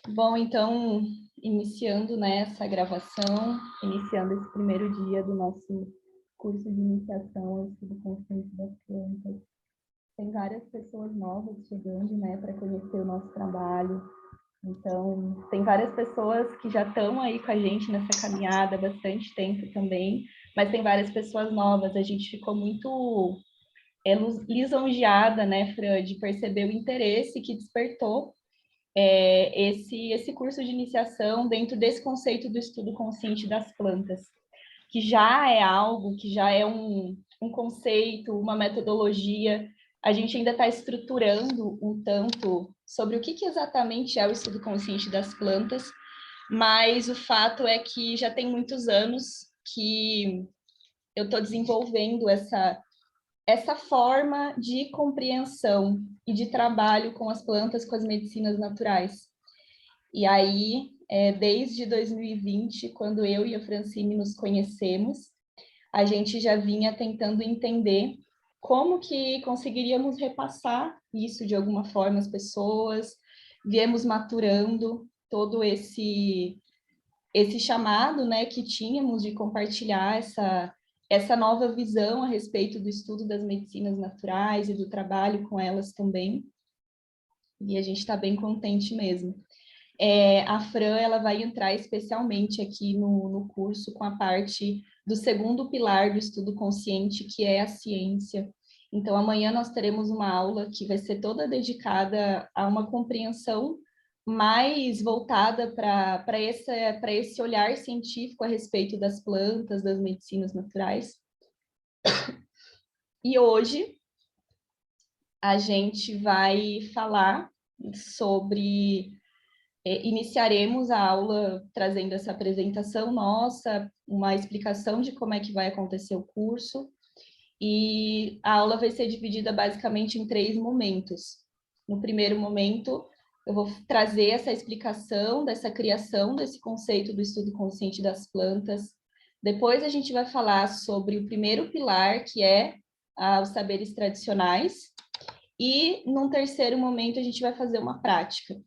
Bom, então, iniciando, né, essa gravação, iniciando esse primeiro dia do nosso curso de iniciação ao estudo consciente das plantas. Tem várias pessoas novas chegando, né, para conhecer o nosso trabalho. Então, tem várias pessoas que já estão aí com a gente nessa caminhada há bastante tempo também, mas tem várias pessoas novas. A gente ficou muito lisonjeada, né, Fran, de perceber o interesse que despertou esse curso de iniciação dentro desse conceito do estudo consciente das plantas, que já é algo, que já é um conceito, uma metodologia. A gente ainda está estruturando um tanto sobre o que exatamente é o estudo consciente das plantas, mas o fato é que já tem muitos anos que eu estou desenvolvendo essa forma de compreensão e de trabalho com as plantas, com as medicinas naturais. E aí, desde 2020, quando eu e a Francine nos conhecemos, a gente já vinha tentando entender como que conseguiríamos repassar isso de alguma forma às pessoas, viemos maturando todo esse chamado, né, que tínhamos de compartilhar essa nova visão a respeito do estudo das medicinas naturais e do trabalho com elas também. E a gente está bem contente mesmo. A Fran, ela vai entrar especialmente aqui no curso com a parte do segundo pilar do estudo consciente, que é a ciência. Então, amanhã nós teremos uma aula que vai ser toda dedicada a uma compreensão mais voltada para esse olhar científico a respeito das plantas, das medicinas naturais. E hoje a gente vai falar sobre... iniciaremos a aula trazendo essa apresentação nossa, uma explicação de como é que vai acontecer o curso, e a aula vai ser dividida basicamente em 3 momentos. No primeiro momento, eu vou trazer essa explicação dessa criação desse conceito do estudo consciente das plantas. Depois a gente vai falar sobre o primeiro pilar, que é os saberes tradicionais, e num terceiro momento a gente vai fazer uma prática.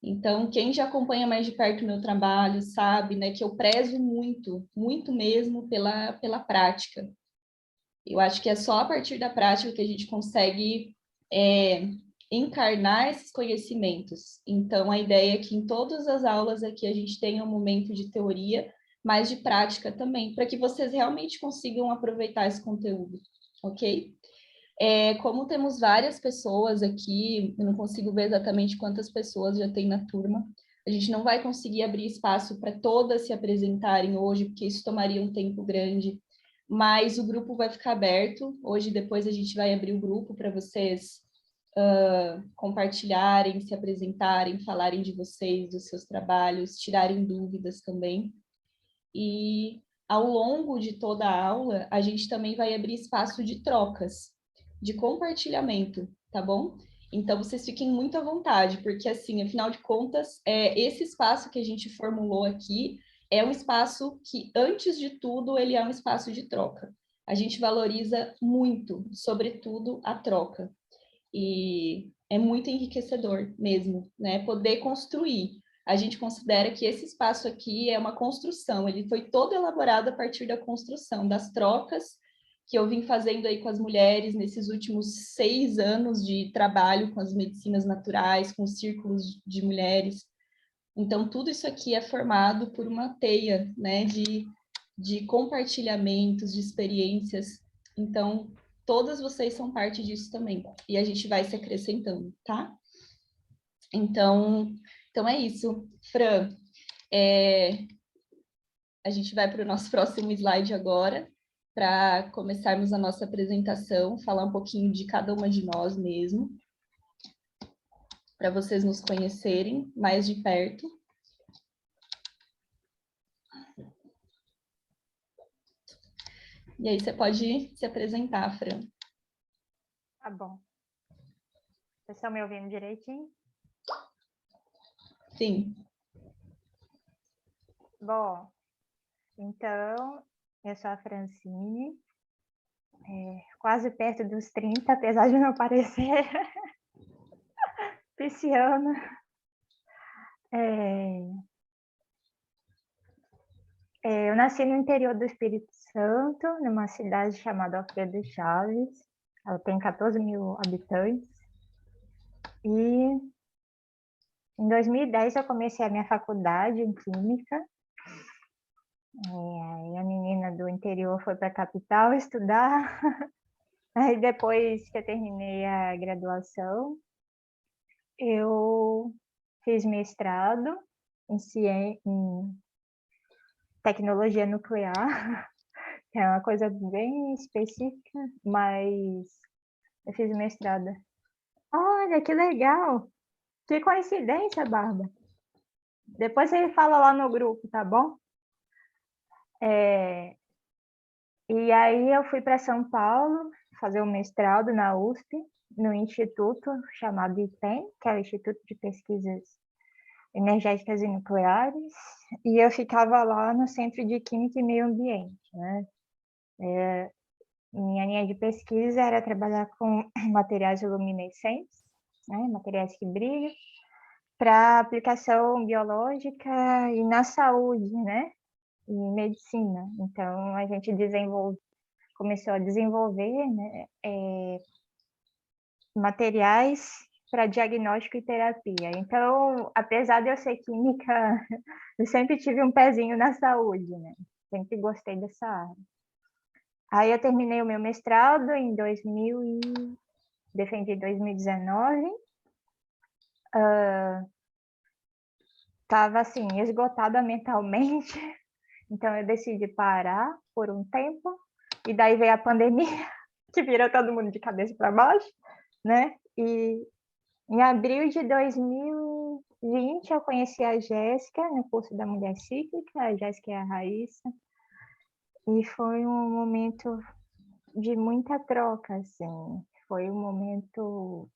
Então, quem já acompanha mais de perto o meu trabalho sabe, né, que eu prezo muito, muito mesmo pela prática. Eu acho que é só a partir da prática que a gente consegue encarnar esses conhecimentos. Então, a ideia é que em todas as aulas aqui a gente tenha um momento de teoria, mas de prática também, para que vocês realmente consigam aproveitar esse conteúdo, ok? Como temos várias pessoas aqui, eu não consigo ver exatamente quantas pessoas já tem na turma, a gente não vai conseguir abrir espaço para todas se apresentarem hoje, porque isso tomaria um tempo grande, mas o grupo vai ficar aberto. Hoje, depois, a gente vai abrir o grupo para vocês compartilharem, se apresentarem, falarem de vocês, dos seus trabalhos, tirarem dúvidas também. E ao longo de toda a aula, a gente também vai abrir espaço de trocas, de compartilhamento, tá bom? Então, vocês fiquem muito à vontade, porque, assim, afinal de contas, esse espaço que a gente formulou aqui é um espaço que, antes de tudo, ele é um espaço de troca. A gente valoriza muito, sobretudo, a troca. E é muito enriquecedor mesmo, né? Poder construir. A gente considera que esse espaço aqui é uma construção, ele foi todo elaborado a partir da construção, das trocas que eu vim fazendo aí com as mulheres nesses últimos 6 anos de trabalho com as medicinas naturais, com os círculos de mulheres. Então, tudo isso aqui é formado por uma teia, né, de compartilhamentos, de experiências. Então, todas vocês são parte disso também. E a gente vai se acrescentando, tá? Então é isso. Fran, a gente vai para o nosso próximo slide agora, para começarmos a nossa apresentação, falar um pouquinho de cada uma de nós mesmo, para vocês nos conhecerem mais de perto. E aí você pode se apresentar, Fran. Tá bom. Vocês estão me ouvindo direitinho? Sim. Bom, então, eu sou a Francine, quase perto dos 30, apesar de não parecer, pisciana. Eu nasci no interior do Espírito Santo, numa cidade chamada Alfredo Chaves. Ela tem 14 mil habitantes. E em 2010 eu comecei a minha faculdade em Química. Aí a menina do interior foi para a capital estudar. Aí depois que eu terminei a graduação, eu fiz mestrado em tecnologia nuclear, que é uma coisa bem específica, mas eu fiz mestrado. Olha, que legal! Que coincidência, Bárbara. Depois você fala lá no grupo, tá bom? E aí eu fui para São Paulo fazer o mestrado na USP, no instituto chamado IPEM, que é o Instituto de Pesquisas Energéticas e Nucleares, e eu ficava lá no Centro de Química e Meio Ambiente, né? Minha linha de pesquisa era trabalhar com materiais luminescentes, né? Materiais que brilham, para aplicação biológica e na saúde, né? E medicina. Então, a gente começou a desenvolver, né, materiais para diagnóstico e terapia. Então, apesar de eu ser química, eu sempre tive um pezinho na saúde, né? Sempre gostei dessa área. Aí eu terminei o meu mestrado em 2000 e defendi em 2019. Estava assim, esgotada mentalmente, então eu decidi parar por um tempo, e daí veio a pandemia, que virou todo mundo de cabeça para baixo, né? E em abril de 2020 eu conheci a Jéssica no curso da Mulher Cíclica, a Jéssica e a Raíssa, e foi um momento de muita troca, assim. Foi um momento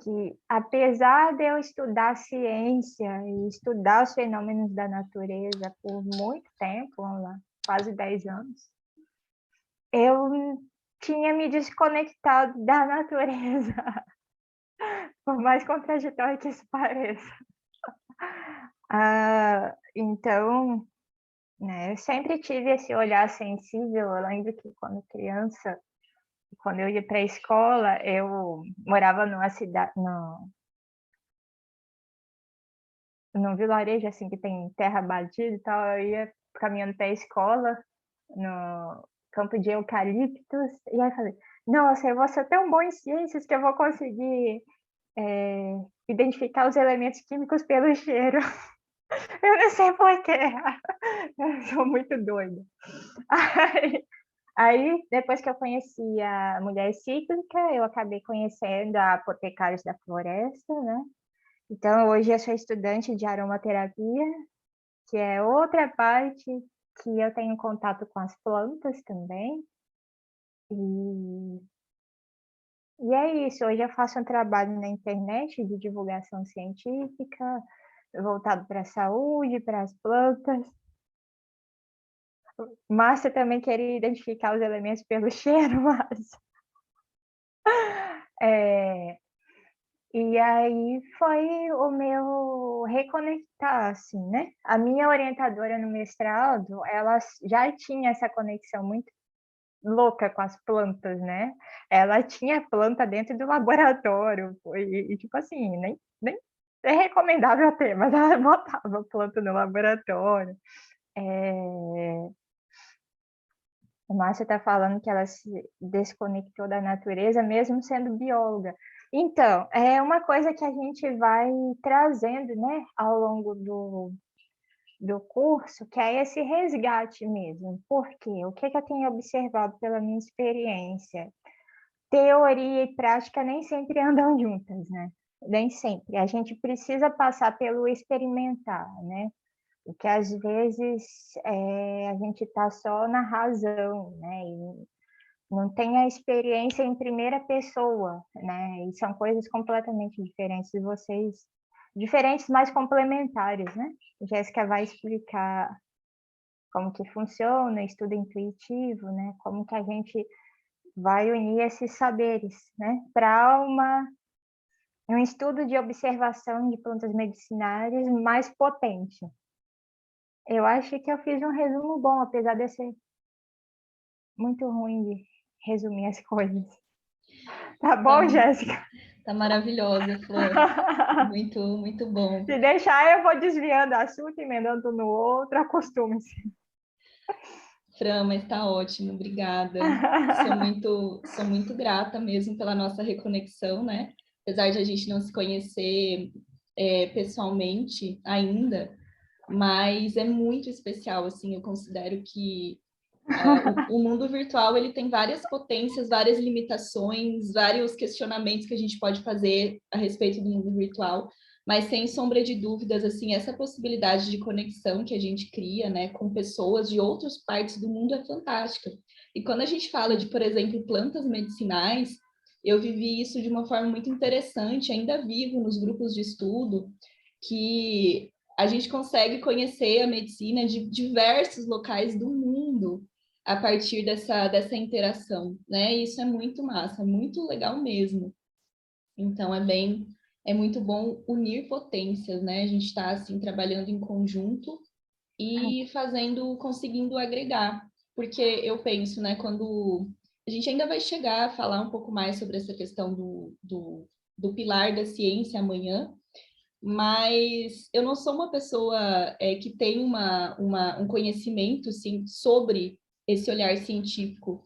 que, apesar de eu estudar ciência e estudar os fenômenos da natureza por muito tempo, vamos lá, quase 10 anos, eu tinha me desconectado da natureza, por mais contraditório que isso pareça. Então, né, eu sempre tive esse olhar sensível. Eu lembro que quando criança, quando eu ia para a escola, eu morava numa cidade, num vilarejo assim que tem terra batida e tal. Eu ia caminhando para a escola no campo de eucaliptos, e aí eu falei, nossa, eu vou ser tão bom em ciências que eu vou conseguir identificar os elementos químicos pelo cheiro. Eu não sei porquê, eu sou muito doida. Aí, depois que eu conheci a Mulher Cíclica, eu acabei conhecendo a Apotecários da Floresta, né? Então, hoje eu sou estudante de aromaterapia, que é outra parte que eu tenho contato com as plantas também. E é isso, hoje eu faço um trabalho na internet de divulgação científica, voltado para a saúde, para as plantas. Márcia também queria identificar os elementos pelo cheiro, mas... E aí foi o meu reconectar, assim, né? A minha orientadora no mestrado, ela já tinha essa conexão muito louca com as plantas, né? Ela tinha planta dentro do laboratório, e tipo assim, nem é recomendável ter, mas ela botava planta no laboratório. A Márcia está falando que ela se desconectou da natureza, mesmo sendo bióloga. Então, é uma coisa que a gente vai trazendo, né, ao longo do curso, que é esse resgate mesmo. Por quê? O que eu tenho observado pela minha experiência? Teoria e prática nem sempre andam juntas, né? Nem sempre. A gente precisa passar pelo experimentar, né? Porque às vezes a gente está só na razão, né? E não tem a experiência em primeira pessoa, né? E são coisas completamente diferentes de vocês, diferentes, mas complementares, né? Jéssica vai explicar como que funciona, estudo intuitivo, né? Como que a gente vai unir esses saberes, né? Para um estudo de observação de plantas medicinais mais potente. Eu acho que eu fiz um resumo bom, apesar de ser muito ruim de resumir as coisas. Tá bom, Jéssica? Tá maravilhosa, Flor. Muito, muito bom. Se deixar, eu vou desviando assunto, emendando no outro, acostume-se. Fran, mas tá ótimo, obrigada. Sou muito grata mesmo pela nossa reconexão, né? Apesar de a gente não se conhecer pessoalmente ainda, mas é muito especial, assim, eu considero que o mundo virtual ele tem várias potências, várias limitações, vários questionamentos que a gente pode fazer a respeito do mundo virtual, mas sem sombra de dúvidas, assim, essa possibilidade de conexão que a gente cria, né, com pessoas de outras partes do mundo é fantástica. E quando a gente fala de, por exemplo, plantas medicinais, eu vivi isso de uma forma muito interessante, ainda vivo nos grupos de estudo, que a gente consegue conhecer a medicina de diversos locais do mundo a partir dessa interação, né? E isso é muito massa, muito legal mesmo. Então é muito bom unir potências, né? A gente está assim trabalhando em conjunto e conseguindo agregar, porque eu penso, né? Quando a gente ainda vai chegar a falar um pouco mais sobre essa questão do pilar da ciência amanhã, mas eu não sou uma pessoa que tem um conhecimento sim, sobre esse olhar científico,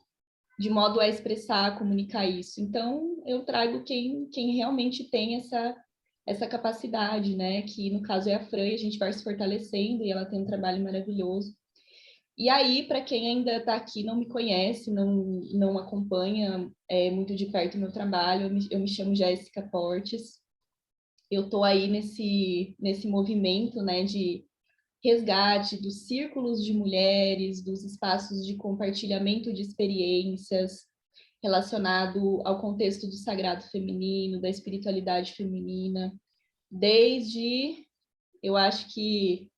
de modo a expressar, comunicar isso. Então, eu trago quem realmente tem essa capacidade, né? Que no caso é a Fran, e a gente vai se fortalecendo e ela tem um trabalho maravilhoso. E aí, para quem ainda está aqui, não me conhece, não acompanha muito de perto o meu trabalho, eu me chamo Jéssica Portes. Eu estou aí nesse movimento, né, de resgate dos círculos de mulheres, dos espaços de compartilhamento de experiências relacionado ao contexto do sagrado feminino, da espiritualidade feminina, desde, eu acho que,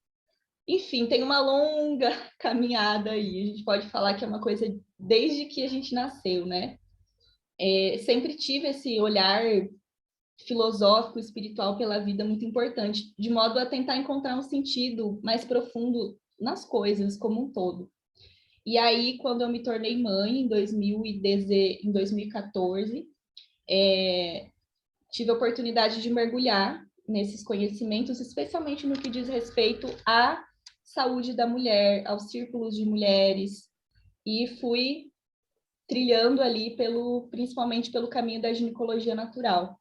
enfim, tem uma longa caminhada aí, a gente pode falar que é uma coisa desde que a gente nasceu, né? Sempre tive esse olhar filosófico, espiritual pela vida muito importante, de modo a tentar encontrar um sentido mais profundo nas coisas como um todo. E aí, quando eu me tornei mãe, em 2014, tive a oportunidade de mergulhar nesses conhecimentos, especialmente no que diz respeito à saúde da mulher, aos círculos de mulheres, e fui trilhando ali principalmente pelo caminho da ginecologia natural.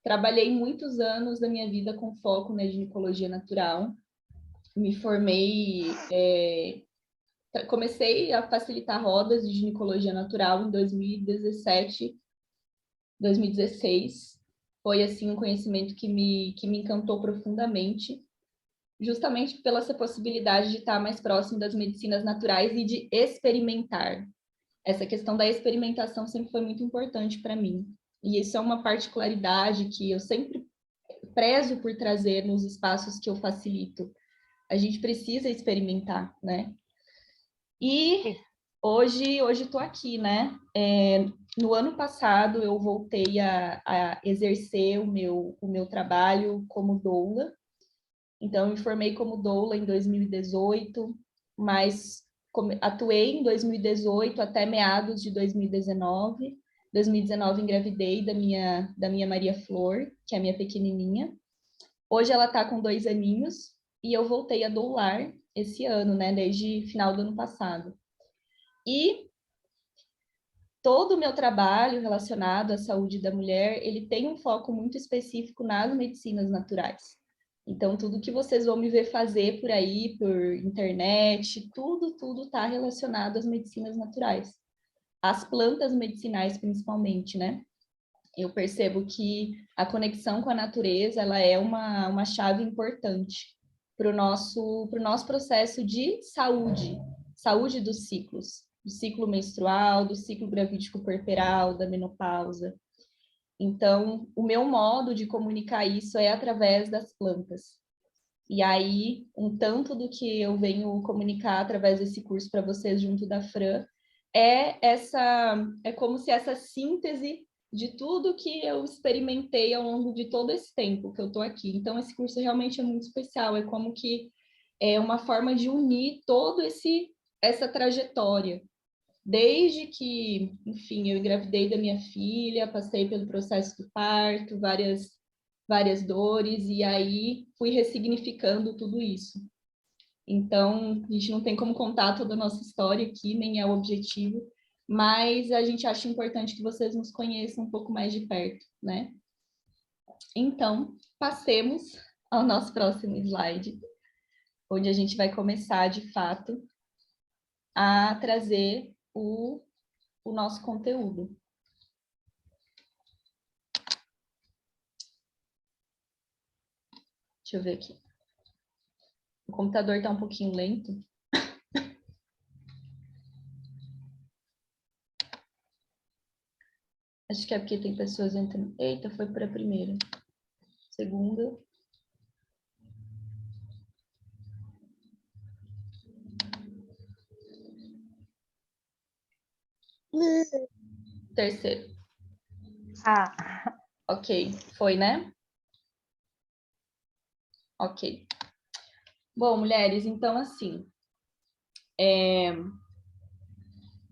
Trabalhei muitos anos da minha vida com foco na ginecologia natural. Me formei, comecei a facilitar rodas de ginecologia natural em 2017, 2016. Foi, assim, um conhecimento que me encantou profundamente, justamente pela essa possibilidade de estar mais próximo das medicinas naturais e de experimentar. Essa questão da experimentação sempre foi muito importante para mim. E isso é uma particularidade que eu sempre prezo por trazer nos espaços que eu facilito. A gente precisa experimentar, né? E hoje estou aqui, né? No ano passado eu voltei a exercer o meu trabalho como doula. Então, eu me formei como doula em 2018, mas atuei em 2018 até meados de 2019. 2019 engravidei da minha Maria Flor, que é a minha pequenininha. Hoje ela está com 2 aninhos e eu voltei a doular esse ano, né? Desde final do ano passado. E todo o meu trabalho relacionado à saúde da mulher, ele tem um foco muito específico nas medicinas naturais. Então, tudo que vocês vão me ver fazer por aí, por internet, tudo está relacionado às medicinas naturais. Às plantas medicinais, principalmente, né? Eu percebo que a conexão com a natureza, ela é uma chave importante para o nosso processo de saúde dos ciclos, do ciclo menstrual, do ciclo gravídico puerperal, da menopausa. Então, o meu modo de comunicar isso é através das plantas. E aí, um tanto do que eu venho comunicar através desse curso para vocês junto da Fran é como se essa síntese de tudo que eu experimentei ao longo de todo esse tempo que eu estou aqui. Então, esse curso realmente é muito especial, é como que é uma forma de unir todo essa trajetória. Desde que, enfim, eu engravidei da minha filha, passei pelo processo do parto, várias dores, e aí fui ressignificando tudo isso. Então, a gente não tem como contar toda a nossa história aqui, nem é o objetivo, mas a gente acha importante que vocês nos conheçam um pouco mais de perto, né? Então, passemos ao nosso próximo slide, onde a gente vai começar, de fato, a trazer o nosso conteúdo. Deixa eu ver aqui. O computador está um pouquinho lento. Acho que é porque tem pessoas entrando. Eita, foi para a primeira. Segunda. Terceiro. Ok, foi, né? Ok. Bom, mulheres, então assim,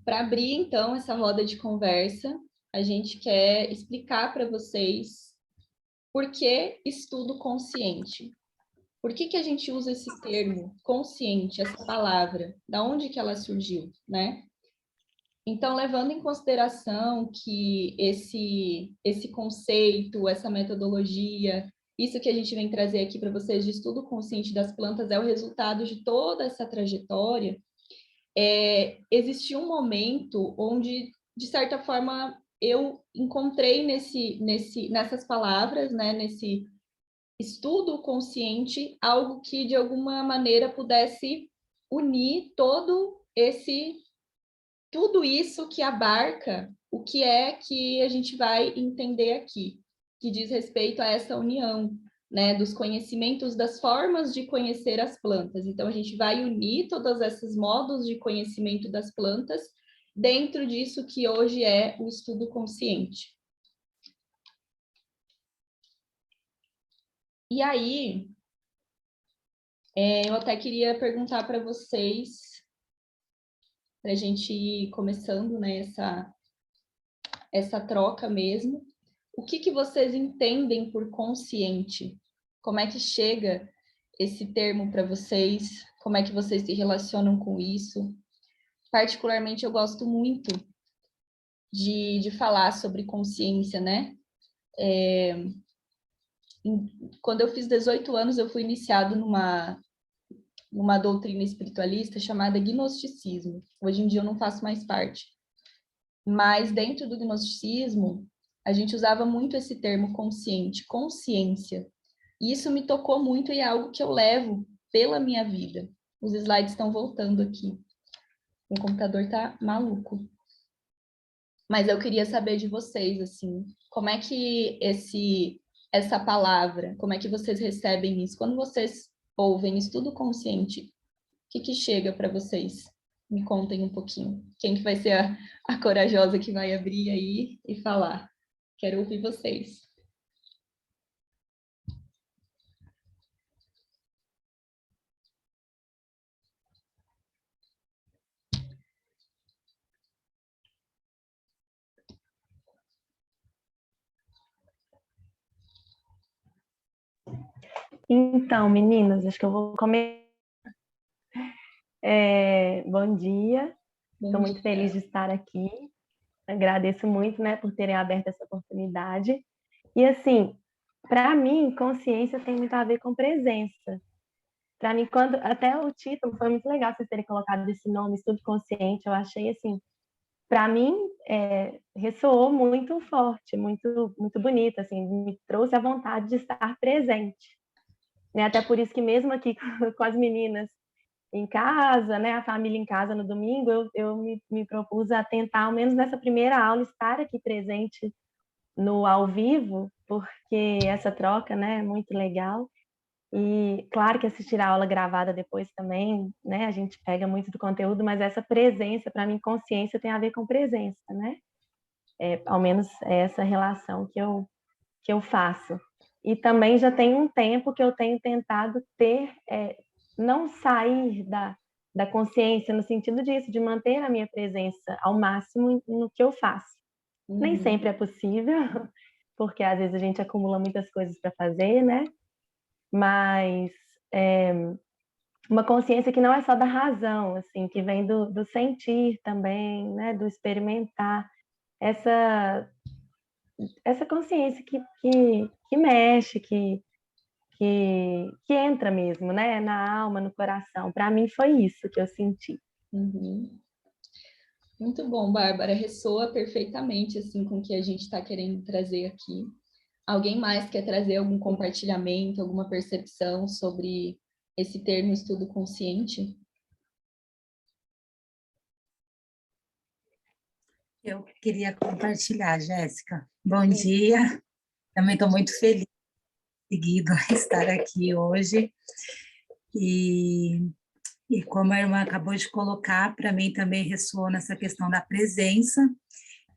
para abrir então essa roda de conversa, a gente quer explicar para vocês por que estudo consciente. Por que a gente usa esse termo consciente, essa palavra? Da onde que ela surgiu, né? Então, levando em consideração que esse conceito, essa metodologia, isso que a gente vem trazer aqui para vocês de estudo consciente das plantas é o resultado de toda essa trajetória, existiu um momento onde, de certa forma, eu encontrei nessas palavras, né, nesse estudo consciente, algo que, de alguma maneira, pudesse unir tudo isso que abarca o que é que a gente vai entender aqui, que diz respeito a essa união, né, dos conhecimentos, das formas de conhecer as plantas. Então, a gente vai unir todos esses modos de conhecimento das plantas dentro disso que hoje é o estudo consciente. E aí, eu até queria perguntar para vocês, para a gente ir começando, né, essa troca mesmo, o que vocês entendem por consciente? Como é que chega esse termo para vocês? Como é que vocês se relacionam com isso? Particularmente, eu gosto muito de falar sobre consciência, né? Quando eu fiz 18 anos, eu fui iniciado numa doutrina espiritualista chamada gnosticismo. Hoje em dia eu não faço mais parte. Mas dentro do gnosticismo, a gente usava muito esse termo consciente, consciência. E isso me tocou muito e é algo que eu levo pela minha vida. Os slides estão voltando aqui. O computador está maluco. Mas eu queria saber de vocês, assim, como é que essa palavra, como é que vocês recebem isso? Quando vocês ouvem estudo consciente, o que chega para vocês? Me contem um pouquinho. Quem que vai ser a corajosa que vai abrir aí e falar? Quero ouvir vocês. Então, meninas, acho que eu vou começar. Bom dia, estou muito feliz de estar aqui. Agradeço muito, né, por terem aberto essa oportunidade. E assim, para mim, consciência tem muito a ver com presença. Para mim, até o título foi muito legal vocês terem colocado esse nome, estudo consciente. Eu achei assim, para mim, ressoou muito forte, muito, muito bonito, assim, me trouxe a vontade de estar presente. Né? Até por isso que mesmo aqui com as meninas em casa, né, a família em casa no domingo, eu me propus a tentar, ao menos nessa primeira aula, estar aqui presente no ao vivo, porque essa troca, né, é muito legal. E claro que assistir a aula gravada depois também, né, a gente pega muito do conteúdo, mas essa presença, para mim, consciência tem a ver com presença, né? Ao menos é essa relação que eu faço. E também já tem um tempo que eu tenho tentado não sair da consciência, no sentido disso, de manter a minha presença ao máximo no que eu faço. Nem sempre é possível, porque às vezes a gente acumula muitas coisas para fazer, né? Mas uma consciência que não é só da razão, assim, que vem do sentir também, né? Do experimentar. Essa consciência que mexe, que entra mesmo, né? Na alma, no coração. Para mim foi isso que eu senti. Muito bom, Bárbara. Ressoa perfeitamente assim com o que a gente está querendo trazer aqui. Alguém mais quer trazer algum compartilhamento, alguma percepção sobre esse termo estudo consciente? Eu queria compartilhar, Jéssica. Bom dia. Também estou muito feliz de conseguido estar aqui hoje. E como a irmã acabou de colocar, para mim também ressoou nessa questão da presença,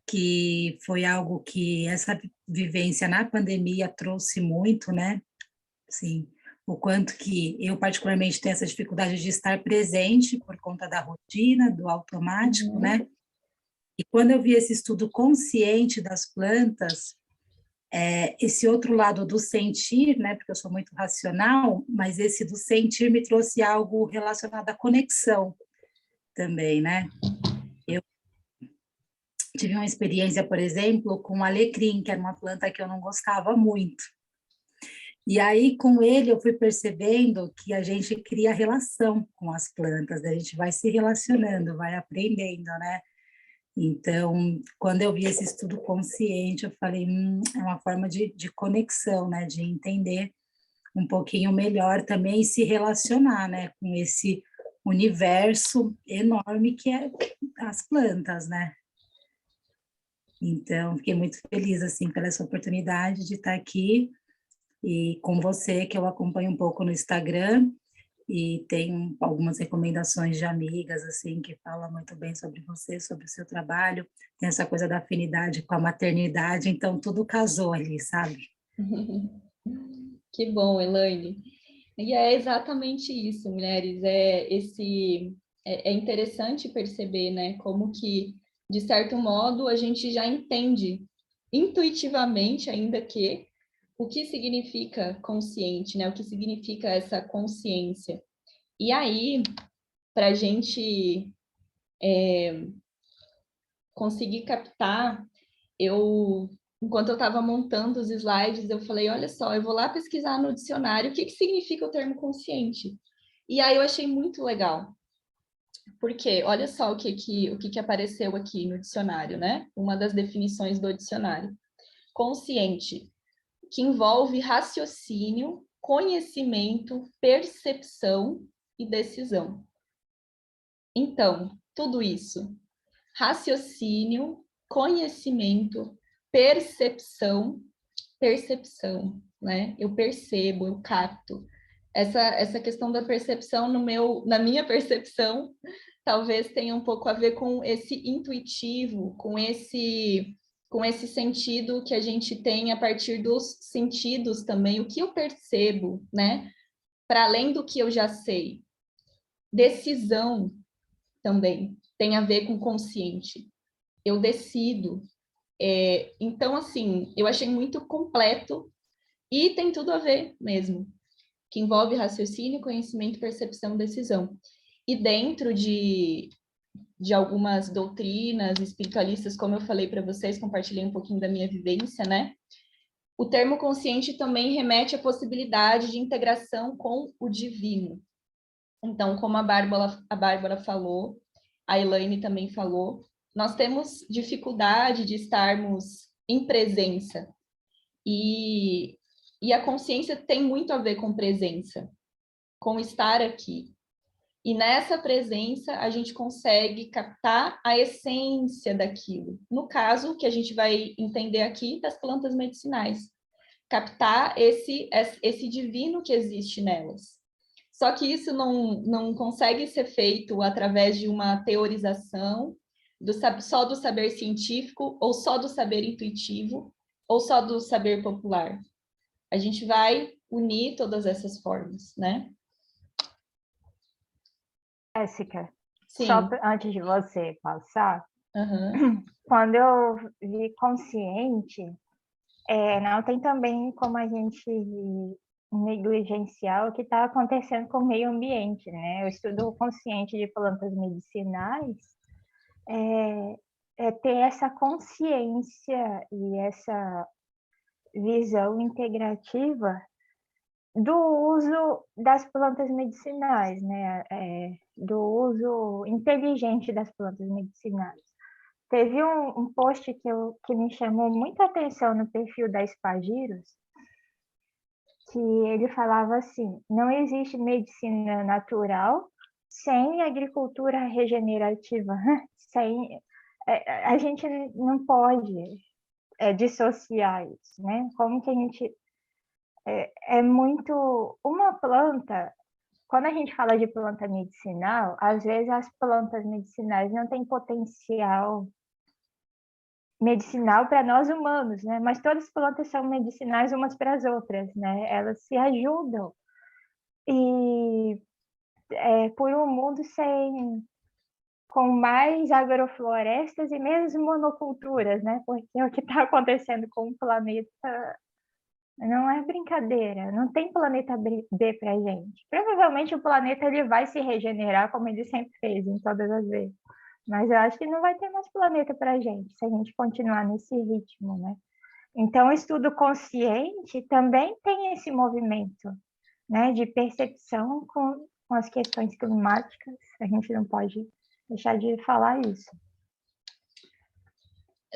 que foi algo que essa vivência na pandemia trouxe muito, né? Sim, o quanto que eu particularmente tenho essa dificuldade de estar presente por conta da rotina, do automático, né? E quando eu vi esse estudo consciente das plantas, esse outro lado do sentir, né, porque eu sou muito racional, mas esse do sentir me trouxe algo relacionado à conexão também, né? Eu tive uma experiência, por exemplo, com alecrim, que era uma planta que eu não gostava muito. E aí, com ele, eu fui percebendo que a gente cria relação com as plantas, a gente vai se relacionando, vai aprendendo, né? Então, quando eu vi esse estudo consciente, eu falei, é uma forma de conexão, né? De entender um pouquinho melhor também e se relacionar, né? Com esse universo enorme que é as plantas, né? Então, fiquei muito feliz, assim, pela essa oportunidade de estar aqui e com você, que eu acompanho um pouco no Instagram, e tenho algumas recomendações de amigas, assim, que falam muito bem sobre você, sobre o seu trabalho, tem essa coisa da afinidade com a maternidade, então tudo casou ali, sabe? Que bom, Elaine. E é exatamente isso, mulheres, é interessante perceber, né, como que, de certo modo, a gente já entende intuitivamente, ainda que, o que significa consciente, né, o que significa essa consciência. E aí, para a gente conseguir captar, enquanto eu estava montando os slides, eu falei, olha só, eu vou lá pesquisar no dicionário o que significa o termo consciente. E aí eu achei muito legal, porque olha só o que apareceu aqui no dicionário, né? Uma das definições do dicionário. Consciente, que envolve raciocínio, conhecimento, percepção e decisão. Então, tudo isso, raciocínio, conhecimento, percepção, né? Eu percebo, eu capto. Essa questão da percepção na minha percepção, talvez tenha um pouco a ver com esse intuitivo, com esse sentido que a gente tem a partir dos sentidos também, o que eu percebo, né? Para além do que eu já sei. Decisão também tem a ver com consciente. Eu decido. Então, assim, eu achei muito completo e tem tudo a ver mesmo, que envolve raciocínio, conhecimento, percepção, decisão. E dentro de algumas doutrinas espiritualistas, como eu falei para vocês, compartilhei um pouquinho da minha vivência, né? O termo consciente também remete à possibilidade de integração com o divino. Então, como a Bárbara falou, a Elaine também falou, nós temos dificuldade de estarmos em presença. E a consciência tem muito a ver com presença, com estar aqui. E nessa presença, a gente consegue captar a essência daquilo. No caso, que a gente vai entender aqui, das plantas medicinais. Captar esse divino que existe nelas. Só que isso não consegue ser feito através de uma teorização, só do saber científico, ou só do saber intuitivo, ou só do saber popular. A gente vai unir todas essas formas, né? Jéssica, Sim. só antes de você passar, Uhum. quando eu vi consciente, não tem também como a gente negligenciar o que está acontecendo com o meio ambiente, né? O estudo consciente de plantas medicinais é ter essa consciência e essa visão integrativa do uso das plantas medicinais, né? Do uso inteligente das plantas medicinais. Teve um post que me chamou muita atenção no perfil da Espagiros, que ele falava assim: não existe medicina natural sem agricultura regenerativa, sem a gente não pode dissociar isso, né? Como que a gente é muito uma planta. Quando a gente fala de planta medicinal, às vezes as plantas medicinais não têm potencial medicinal para nós humanos, né? Mas todas as plantas são medicinais umas para as outras, né? Elas se ajudam. E por um mundo com mais agroflorestas e mesmo monoculturas, né? Porque o que está acontecendo com o planeta não é brincadeira, não tem planeta B para gente. Provavelmente o planeta ele vai se regenerar como ele sempre fez, em todas as vezes. Mas eu acho que não vai ter mais planeta para gente se a gente continuar nesse ritmo, né? Então, o estudo consciente também tem esse movimento, né, de percepção com as questões climáticas. A gente não pode deixar de falar isso.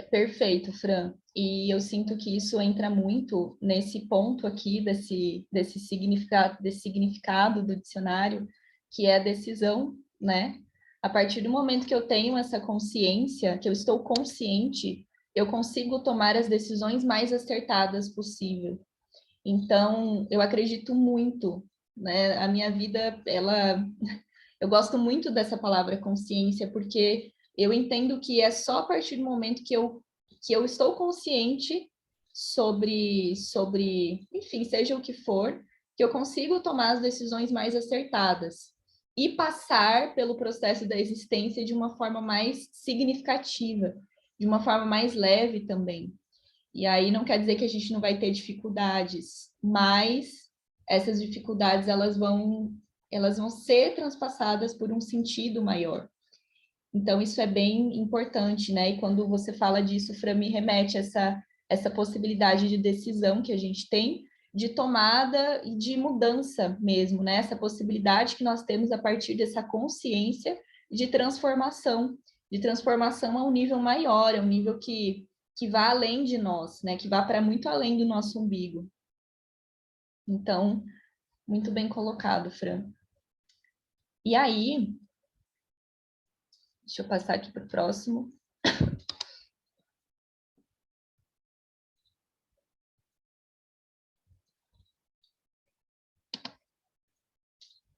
Perfeito, Fran. E eu sinto que isso entra muito nesse ponto aqui desse significado do dicionário, que é a decisão, né? A partir do momento que eu tenho essa consciência, que eu estou consciente, eu consigo tomar as decisões mais acertadas possível. Então, eu acredito muito, né? A minha vida, eu gosto muito dessa palavra consciência, porque eu entendo que é só a partir do momento que eu estou consciente sobre, enfim, seja o que for, que eu consigo tomar as decisões mais acertadas e passar pelo processo da existência de uma forma mais significativa, de uma forma mais leve também. E aí não quer dizer que a gente não vai ter dificuldades, mas essas dificuldades elas vão ser transpassadas por um sentido maior. Então, isso é bem importante, né? E quando você fala disso, Fran, me remete a essa possibilidade de decisão que a gente tem, de tomada e de mudança mesmo, né? Essa possibilidade que nós temos a partir dessa consciência de transformação a um nível maior, a um nível que vá além de nós, né? Que vá para muito além do nosso umbigo. Então, muito bem colocado, Fran. E aí, deixa eu passar aqui para o próximo.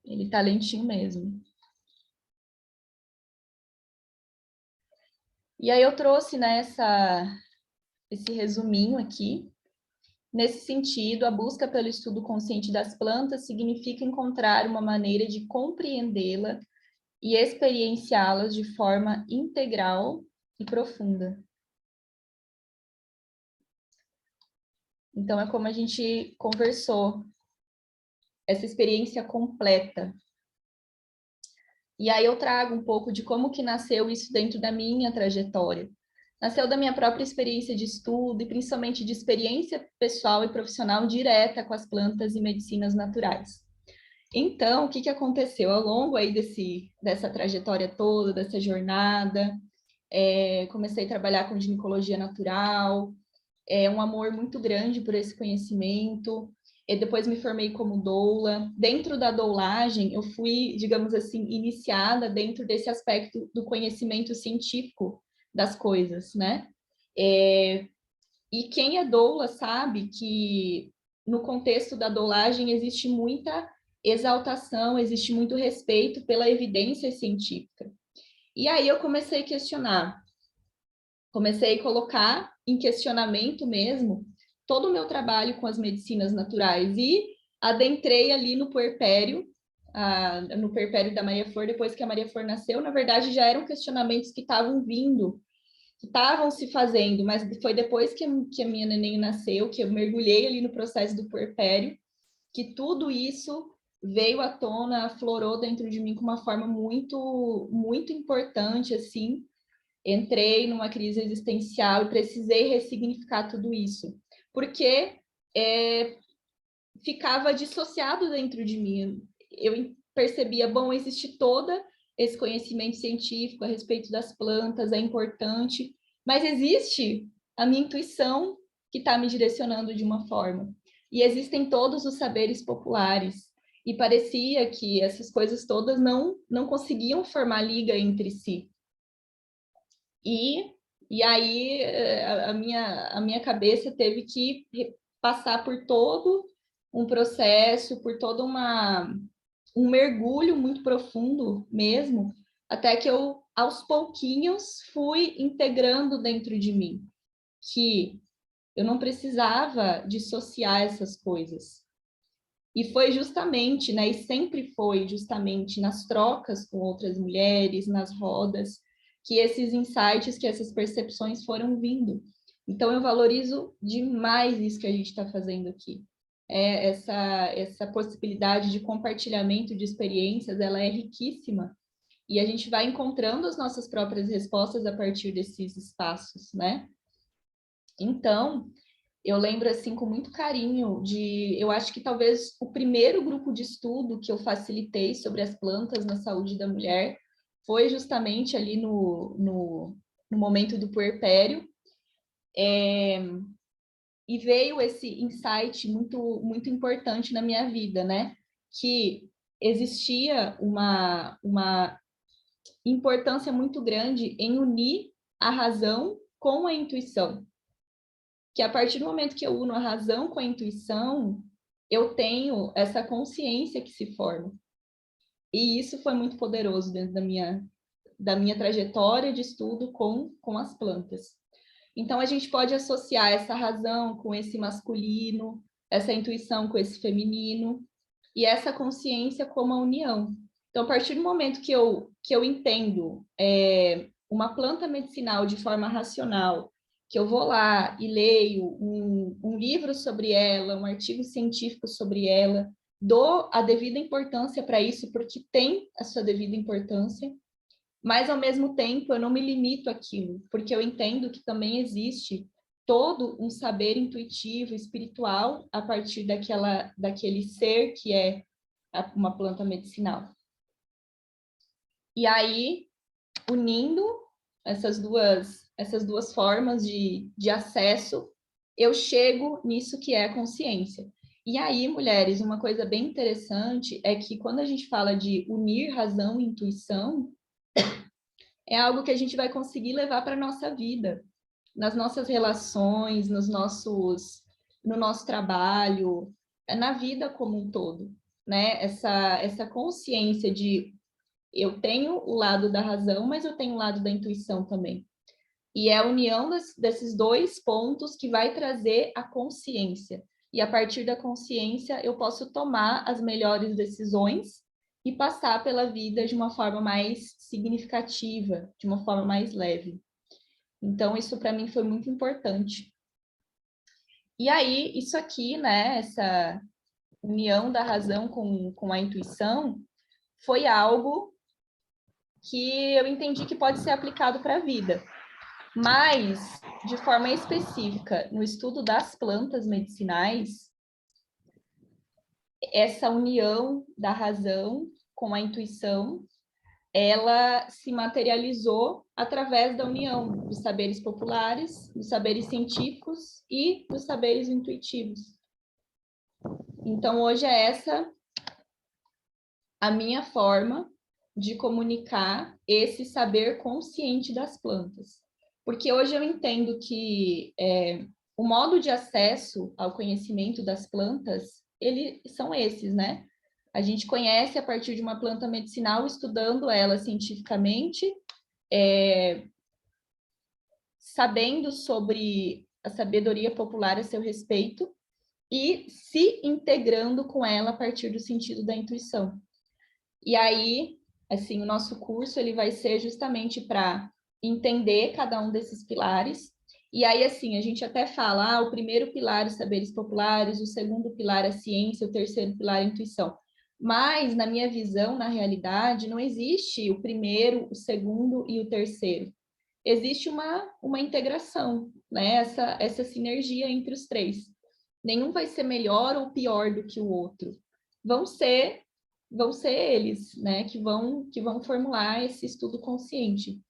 Ele tá lentinho mesmo. E aí eu trouxe, né, esse resuminho aqui. Nesse sentido, a busca pelo estudo consciente das plantas significa encontrar uma maneira de compreendê-la e experienciá-las de forma integral e profunda. Então, é como a gente conversou, essa experiência completa. E aí eu trago um pouco de como que nasceu isso dentro da minha trajetória. Nasceu da minha própria experiência de estudo e principalmente de experiência pessoal e profissional direta com as plantas e medicinas naturais. Então, o que aconteceu ao longo aí dessa trajetória toda, dessa jornada? Comecei a trabalhar com ginecologia natural, um amor muito grande por esse conhecimento. E depois me formei como doula. Dentro da doulagem, eu fui, digamos assim, iniciada dentro desse aspecto do conhecimento científico das coisas, né? E quem é doula sabe que no contexto da doulagem existe muita exaltação, existe muito respeito pela evidência científica. E aí eu comecei a questionar, comecei a colocar em questionamento mesmo todo o meu trabalho com as medicinas naturais e adentrei ali no puerpério, no puerpério da Maria Flor, depois que a Maria Flor nasceu. Na verdade, já eram questionamentos que estavam vindo, que estavam se fazendo, mas foi depois que a minha neném nasceu, que eu mergulhei ali no processo do puerpério, que tudo isso veio à tona, aflorou dentro de mim com uma forma muito, muito importante, assim. Entrei numa crise existencial e precisei ressignificar tudo isso, porque ficava dissociado dentro de mim. Eu percebia, bom, existe todo esse conhecimento científico a respeito das plantas, é importante, mas existe a minha intuição que está me direcionando de uma forma. E existem todos os saberes populares. E parecia que essas coisas todas não conseguiam formar liga entre si. E aí a minha cabeça teve que passar por todo um processo, por todo um mergulho muito profundo mesmo, até que eu, aos pouquinhos, fui integrando dentro de mim que eu não precisava dissociar essas coisas. E foi justamente, né, e sempre foi justamente nas trocas com outras mulheres, nas rodas, que esses insights, que essas percepções foram vindo. Então, eu valorizo demais isso que a gente está fazendo aqui. Essa possibilidade de compartilhamento de experiências, ela é riquíssima. E a gente vai encontrando as nossas próprias respostas a partir desses espaços, né? Então, eu lembro, assim, com muito carinho eu acho que talvez o primeiro grupo de estudo que eu facilitei sobre as plantas na saúde da mulher foi justamente ali no momento do puerpério. E veio esse insight muito, muito importante na minha vida, né? Que existia uma importância muito grande em unir a razão com a intuição. Que a partir do momento que eu uno a razão com a intuição, eu tenho essa consciência que se forma. E isso foi muito poderoso dentro da minha trajetória de estudo com as plantas. Então, a gente pode associar essa razão com esse masculino, essa intuição com esse feminino, e essa consciência como a união. Então, a partir do momento que eu entendo uma planta medicinal de forma racional, que eu vou lá e leio um livro sobre ela, um artigo científico sobre ela, dou a devida importância para isso, porque tem a sua devida importância, mas, ao mesmo tempo, eu não me limito àquilo, porque eu entendo que também existe todo um saber intuitivo, espiritual, a partir daquele ser que é uma planta medicinal. E aí, unindo essas duas formas de acesso, eu chego nisso que é a consciência. E aí, mulheres, uma coisa bem interessante é que quando a gente fala de unir razão e intuição, é algo que a gente vai conseguir levar para a nossa vida, nas nossas relações, no nosso trabalho, na vida como um todo, né? Essa consciência de eu tenho o lado da razão, mas eu tenho o lado da intuição também. E é a união desses dois pontos que vai trazer a consciência. E a partir da consciência, eu posso tomar as melhores decisões e passar pela vida de uma forma mais significativa, de uma forma mais leve. Então, isso para mim foi muito importante. E aí, isso aqui, né, essa união da razão com a intuição, foi algo que eu entendi que pode ser aplicado para a vida. Mas, de forma específica, no estudo das plantas medicinais, essa união da razão com a intuição, ela se materializou através da união dos saberes populares, dos saberes científicos e dos saberes intuitivos. Então, hoje é essa a minha forma de comunicar esse saber consciente das plantas. Porque hoje eu entendo que o modo de acesso ao conhecimento das plantas, eles são esses, né? A gente conhece a partir de uma planta medicinal, estudando ela cientificamente, sabendo sobre a sabedoria popular a seu respeito e se integrando com ela a partir do sentido da intuição. E aí, assim, o nosso curso ele vai ser justamente para entender cada um desses pilares. E aí, assim, a gente até fala, o primeiro pilar, os saberes populares, o segundo pilar, a ciência, o terceiro pilar, a intuição. Mas, na minha visão, na realidade, não existe o primeiro, o segundo e o terceiro. Existe uma integração, né? Essa sinergia entre os três. Nenhum vai ser melhor ou pior do que o outro. Vão ser eles, né, que vão formular esse estudo consciente.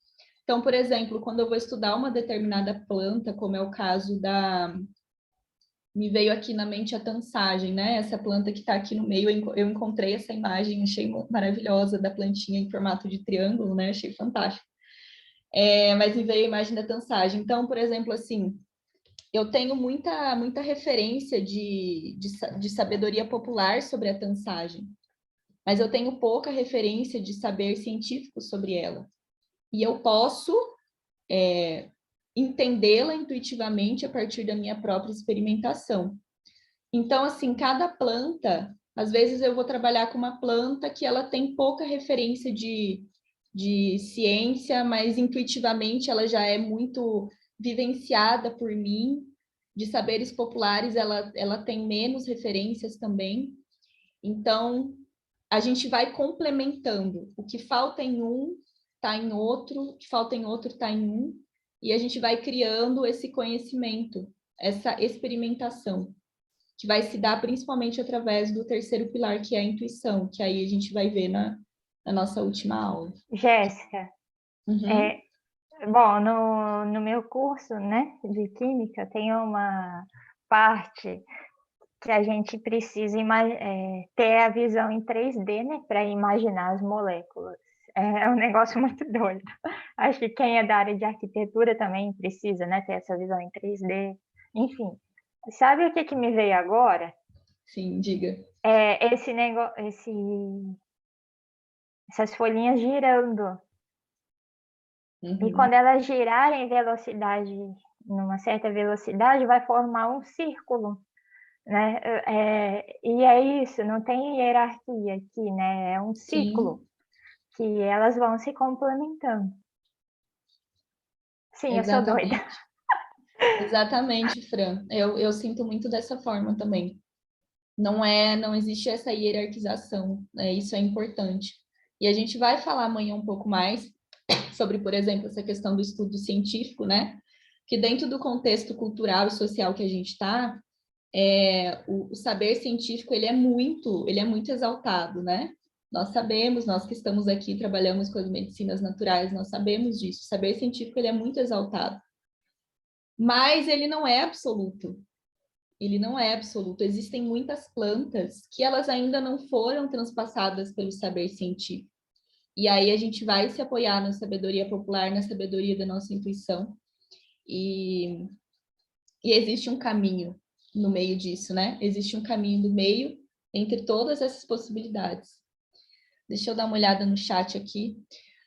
Então, por exemplo, quando eu vou estudar uma determinada planta, como é o caso me veio aqui na mente a tansagem, né? Essa planta que está aqui no meio, eu encontrei essa imagem, achei maravilhosa, da plantinha em formato de triângulo, né? Achei fantástico. Mas me veio a imagem da tansagem. Então, por exemplo, assim, eu tenho muita referência de sabedoria popular sobre a tansagem, mas eu tenho pouca referência de saber científico sobre ela. E eu posso entendê-la intuitivamente a partir da minha própria experimentação. Então, assim, cada planta, às vezes eu vou trabalhar com uma planta que ela tem pouca referência de ciência, mas intuitivamente ela já é muito vivenciada por mim. De saberes populares, ela tem menos referências também. Então, a gente vai complementando. O que falta em um está em outro, o que falta em outro está em um, e a gente vai criando esse conhecimento, essa experimentação, que vai se dar principalmente através do terceiro pilar, que é a intuição, que aí a gente vai ver na nossa última aula. Jéssica, bom, no meu curso, né, de Química, tem uma parte que a gente precisa ter a visão em 3D, né, para imaginar as moléculas. É um negócio muito doido. Acho que quem é da área de arquitetura também precisa, né, ter essa visão em 3D. Enfim, sabe o que me veio agora? Sim, diga. Esse negócio, essas folhinhas girando. E quando elas girarem numa certa velocidade, vai formar um círculo, né? E é isso, não tem hierarquia aqui, né? É um ciclo. Sim. Que elas vão se complementando. Sim, exatamente. Eu sou doida. Exatamente, Fran. Eu sinto muito dessa forma também. Não existe essa hierarquização, né? Isso é importante. E a gente vai falar amanhã um pouco mais sobre, por exemplo, essa questão do estudo científico, né? Que dentro do contexto cultural e social que a gente está, o saber científico ele é muito exaltado, né? Nós sabemos, nós que estamos aqui trabalhamos com as medicinas naturais, nós sabemos disso. O saber científico ele é muito exaltado, mas ele não é absoluto. Ele não é absoluto. Existem muitas plantas que elas ainda não foram transpassadas pelo saber científico. E aí a gente vai se apoiar na sabedoria popular, na sabedoria da nossa intuição. E existe um caminho no meio disso, né? Existe um caminho do meio entre todas essas possibilidades. Deixa eu dar uma olhada no chat aqui.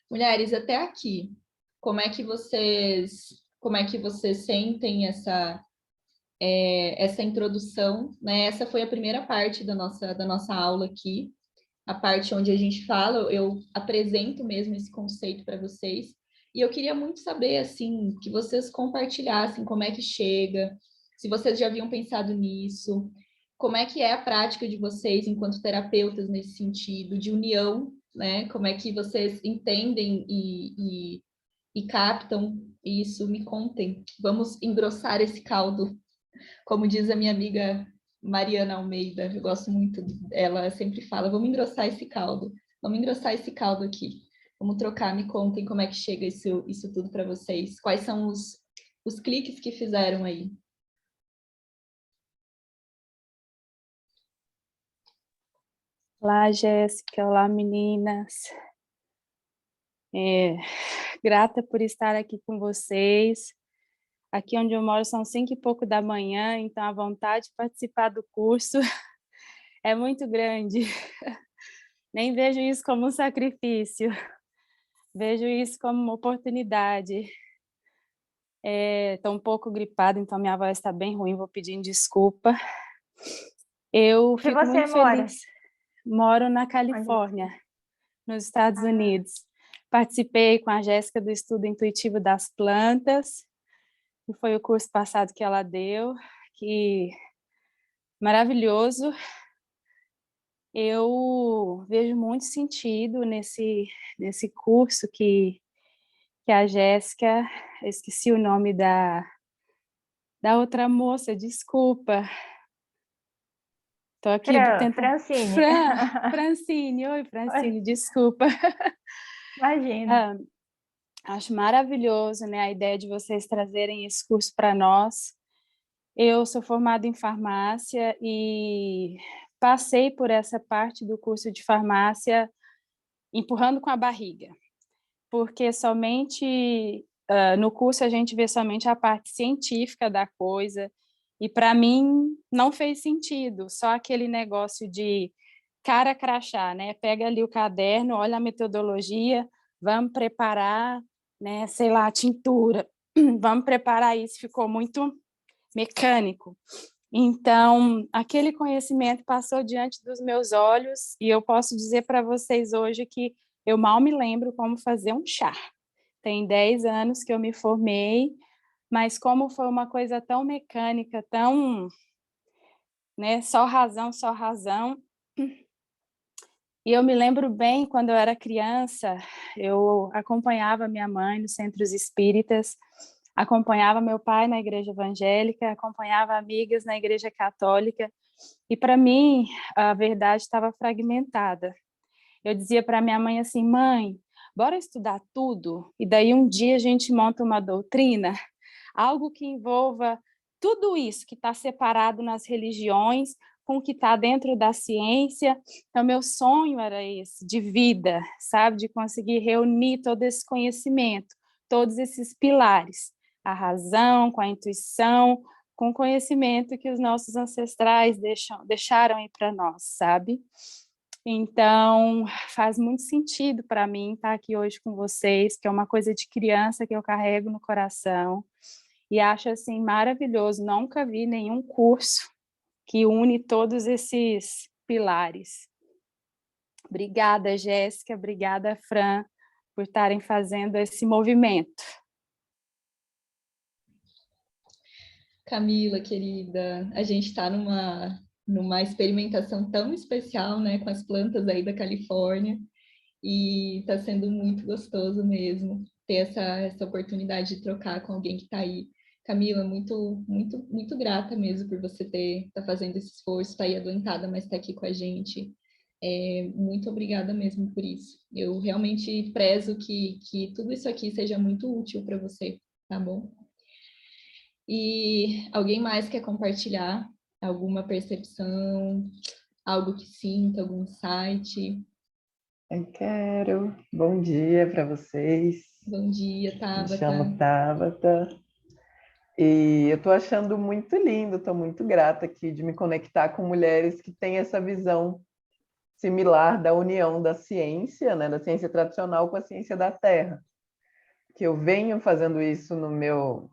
Mulheres, até aqui, como é que vocês sentem essa introdução, né? Essa foi a primeira parte da nossa aula aqui, a parte onde a gente fala, eu apresento mesmo esse conceito para vocês, e eu queria muito saber, assim, que vocês compartilhassem como é que chega, se vocês já haviam pensado nisso, como é que é a prática de vocês enquanto terapeutas nesse sentido, de união, né? Como é que vocês entendem e captam isso, me contem. Vamos engrossar esse caldo. Como diz a minha amiga Mariana Almeida, eu gosto muito, ela sempre fala, vamos engrossar esse caldo aqui, vamos trocar, me contem como é que chega isso tudo para vocês, quais são os cliques que fizeram aí. Olá, Jéssica, olá, meninas. Grata por estar aqui com vocês. Aqui onde eu moro são 5 e pouco da manhã, então a vontade de participar do curso é muito grande. Nem vejo isso como um sacrifício. Vejo isso como uma oportunidade. Estou um pouco gripada, então minha voz está bem ruim, vou pedir desculpa. Eu Se fico você muito mora? feliz. Moro na Onde? Califórnia, nos Estados Ah, Unidos. Participei com a Jéssica do Estudo Intuitivo das Plantas, que foi o curso passado que ela deu, que maravilhoso. Eu vejo muito sentido nesse curso que a Jéssica, eu esqueci o nome da outra moça, desculpa. Estou aqui tentando... Francine. Francine, oi Oi, Francine, desculpa. imagina. Acho maravilhoso, né, a ideia de vocês trazerem esse curso para nós. Eu sou formada em farmácia e passei por essa parte do curso de farmácia empurrando com a barriga, porque somente no curso a gente vê somente a parte científica da coisa, e para mim não fez sentido, só aquele negócio de cara crachá, né? Pega ali o caderno, olha a metodologia, vamos preparar, né, sei lá, a tintura, vamos preparar isso, ficou muito mecânico. Então, aquele conhecimento passou diante dos meus olhos e eu posso dizer para vocês hoje que eu mal me lembro como fazer um chá. Tem 10 anos que eu me formei, mas como foi uma coisa tão mecânica, tão, né, só razão. E eu me lembro bem, quando eu era criança, eu acompanhava minha mãe nos centros espíritas, acompanhava meu pai na igreja evangélica, acompanhava amigas na igreja católica, e para mim a verdade estava fragmentada. Eu dizia para minha mãe assim: mãe, bora estudar tudo, e daí um dia a gente monta uma doutrina, algo que envolva tudo isso que está separado nas religiões, com o que está dentro da ciência. Então, meu sonho era esse, de vida, sabe? De conseguir reunir todo esse conhecimento, todos esses pilares, a razão, com a intuição, com o conhecimento que os nossos ancestrais deixaram aí para nós, sabe? Então, faz muito sentido para mim estar aqui hoje com vocês, que é uma coisa de criança que eu carrego no coração, e acho assim maravilhoso. Nunca vi nenhum curso que une todos esses pilares. Obrigada, Jéssica, obrigada, Fran, por estarem fazendo esse movimento. Camila, querida, a gente está numa experimentação tão especial, né, com as plantas aí da Califórnia, e está sendo muito gostoso mesmo ter essa oportunidade de trocar com alguém que está aí. Camila, muito grata mesmo por você tá fazendo esse esforço, está aí adoentada, mas está aqui com a gente. Muito obrigada mesmo por isso. Eu realmente prezo que tudo isso aqui seja muito útil para você, tá bom? E alguém mais quer compartilhar alguma percepção, algo que sinta, algum insight? Eu quero. Bom dia para vocês. Bom dia, Me Tabata. chamo Tabata. E eu estou achando muito lindo, estou muito grata aqui de me conectar com mulheres que têm essa visão similar da união da ciência, né, da ciência tradicional com a ciência da Terra. Que eu venho fazendo isso no meu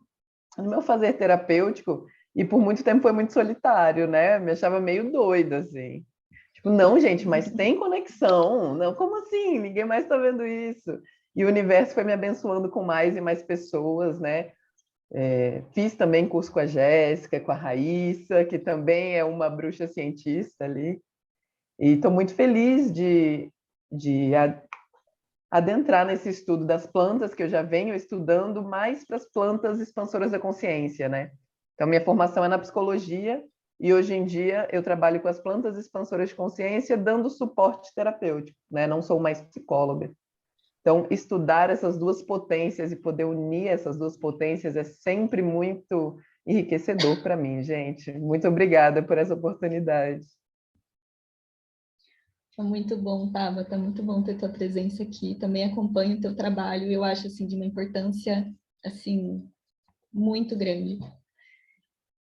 fazer terapêutico e por muito tempo foi muito solitário, né? Me achava meio doida, assim. Tipo, não, gente, mas tem conexão. Não, como assim? Ninguém mais está vendo isso. E o universo foi me abençoando com mais e mais pessoas, né? Fiz também curso com a Jéssica, com a Raíssa, que também é uma bruxa cientista ali. E estou muito feliz de adentrar nesse estudo das plantas, que eu já venho estudando mais para as plantas expansoras da consciência, né? Então, minha formação é na psicologia, e hoje em dia eu trabalho com as plantas expansoras de consciência, dando suporte terapêutico, né? Não sou mais psicóloga. Então, estudar essas duas potências e poder unir essas duas potências é sempre muito enriquecedor para mim, gente. Muito obrigada por essa oportunidade. É muito bom, Tabata, muito bom ter tua presença aqui. Também acompanho o teu trabalho, eu acho assim de uma importância assim muito grande.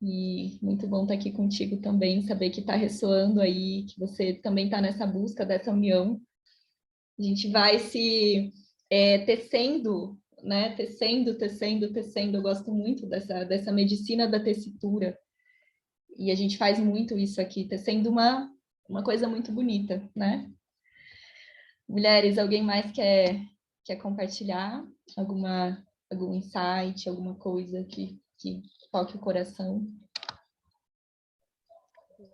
E muito bom estar aqui contigo também, saber que está ressoando aí, que você também está nessa busca dessa união. A gente vai se tecendo, né? Tecendo. Eu gosto muito dessa medicina da tessitura. E a gente faz muito isso aqui, tecendo uma coisa muito bonita, né? Mulheres, alguém mais quer compartilhar algum insight, alguma coisa que toque o coração?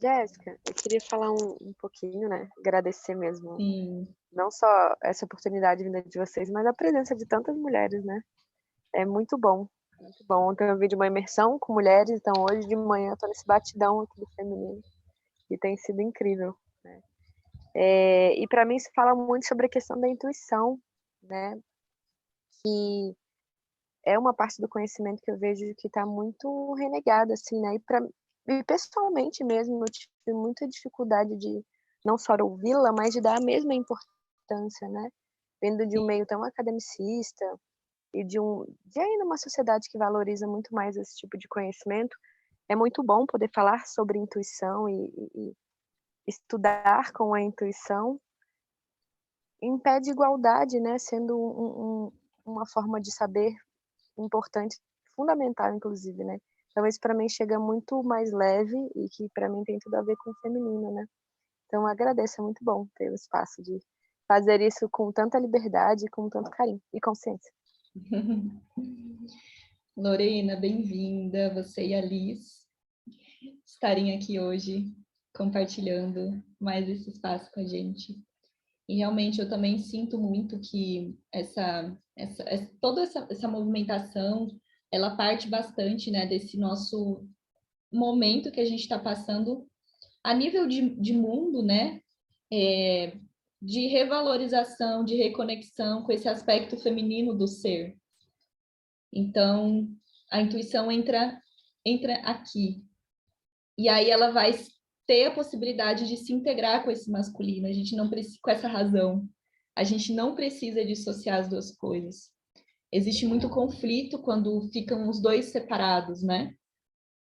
Jéssica, eu queria falar um pouquinho, né? Agradecer mesmo, Sim. não só essa oportunidade vinda de vocês, mas a presença de tantas mulheres, né? É muito bom, muito bom. Ontem eu vi de uma imersão com mulheres, então hoje de manhã eu tô nesse batidão aqui do feminino e tem sido incrível, né? E para mim isso fala muito sobre a questão da intuição, né? Que é uma parte do conhecimento que eu vejo que está muito renegada, assim, né? E pessoalmente mesmo, eu tive muita dificuldade de não só ouvi-la, mas de dar a mesma importância, né? Vindo de um meio tão academicista e de ainda uma sociedade que valoriza muito mais esse tipo de conhecimento, é muito bom poder falar sobre intuição e estudar com a intuição em pé de igualdade, né? Sendo uma forma de saber importante, fundamental, inclusive, né? Então, isso para mim chega muito mais leve e que para mim tem tudo a ver com o feminino, né? Então, eu agradeço, é muito bom ter o espaço de fazer isso com tanta liberdade, com tanto carinho e consciência. Lorena, bem-vinda, você e a Liz estarem aqui hoje compartilhando mais esse espaço com a gente. E realmente eu também sinto muito que toda essa movimentação, ela parte bastante, né, desse nosso momento que a gente está passando a nível de mundo, né, de revalorização, de reconexão com esse aspecto feminino do ser. Então, a intuição entra aqui. E aí ela vai ter a possibilidade de se integrar com esse masculino. A gente não precisa, com essa razão, a gente não precisa dissociar as duas coisas. Existe muito conflito quando ficam os dois separados, né?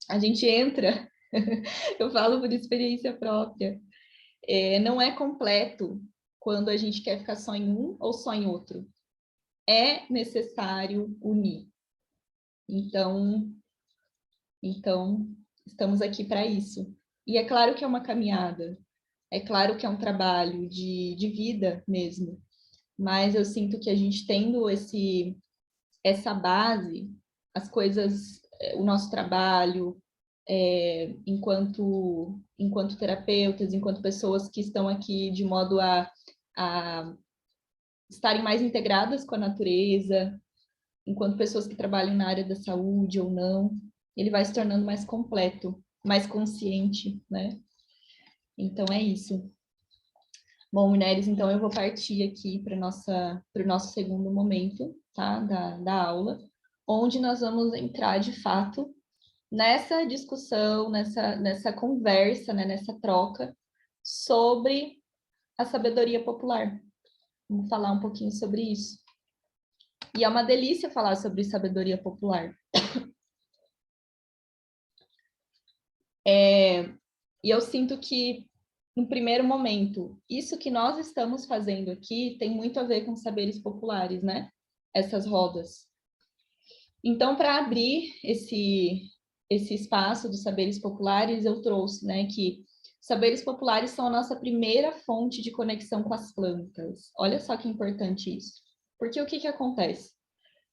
A gente entra, eu falo por experiência própria, não é completo quando a gente quer ficar só em um ou só em outro. É necessário unir. Então estamos aqui para isso. E é claro que é uma caminhada, é claro que é um trabalho de vida mesmo, mas eu sinto que a gente tendo essa base, as coisas, o nosso trabalho, enquanto terapeutas, enquanto pessoas que estão aqui de modo a estarem mais integradas com a natureza, enquanto pessoas que trabalham na área da saúde ou não, ele vai se tornando mais completo, mais consciente, né? Então é isso. Bom, mulheres, então eu vou partir aqui para o nosso segundo momento, tá? Da aula, onde nós vamos entrar de fato nessa discussão, nessa conversa, né? Nessa troca sobre a sabedoria popular. Vamos falar um pouquinho sobre isso. E é uma delícia falar sobre sabedoria popular. E eu sinto que, no primeiro momento, isso que nós estamos fazendo aqui tem muito a ver com saberes populares, né? Essas rodas. Então, para abrir esse espaço dos saberes populares, eu trouxe, né, que saberes populares são a nossa primeira fonte de conexão com as plantas. Olha só que importante isso. Porque o que acontece?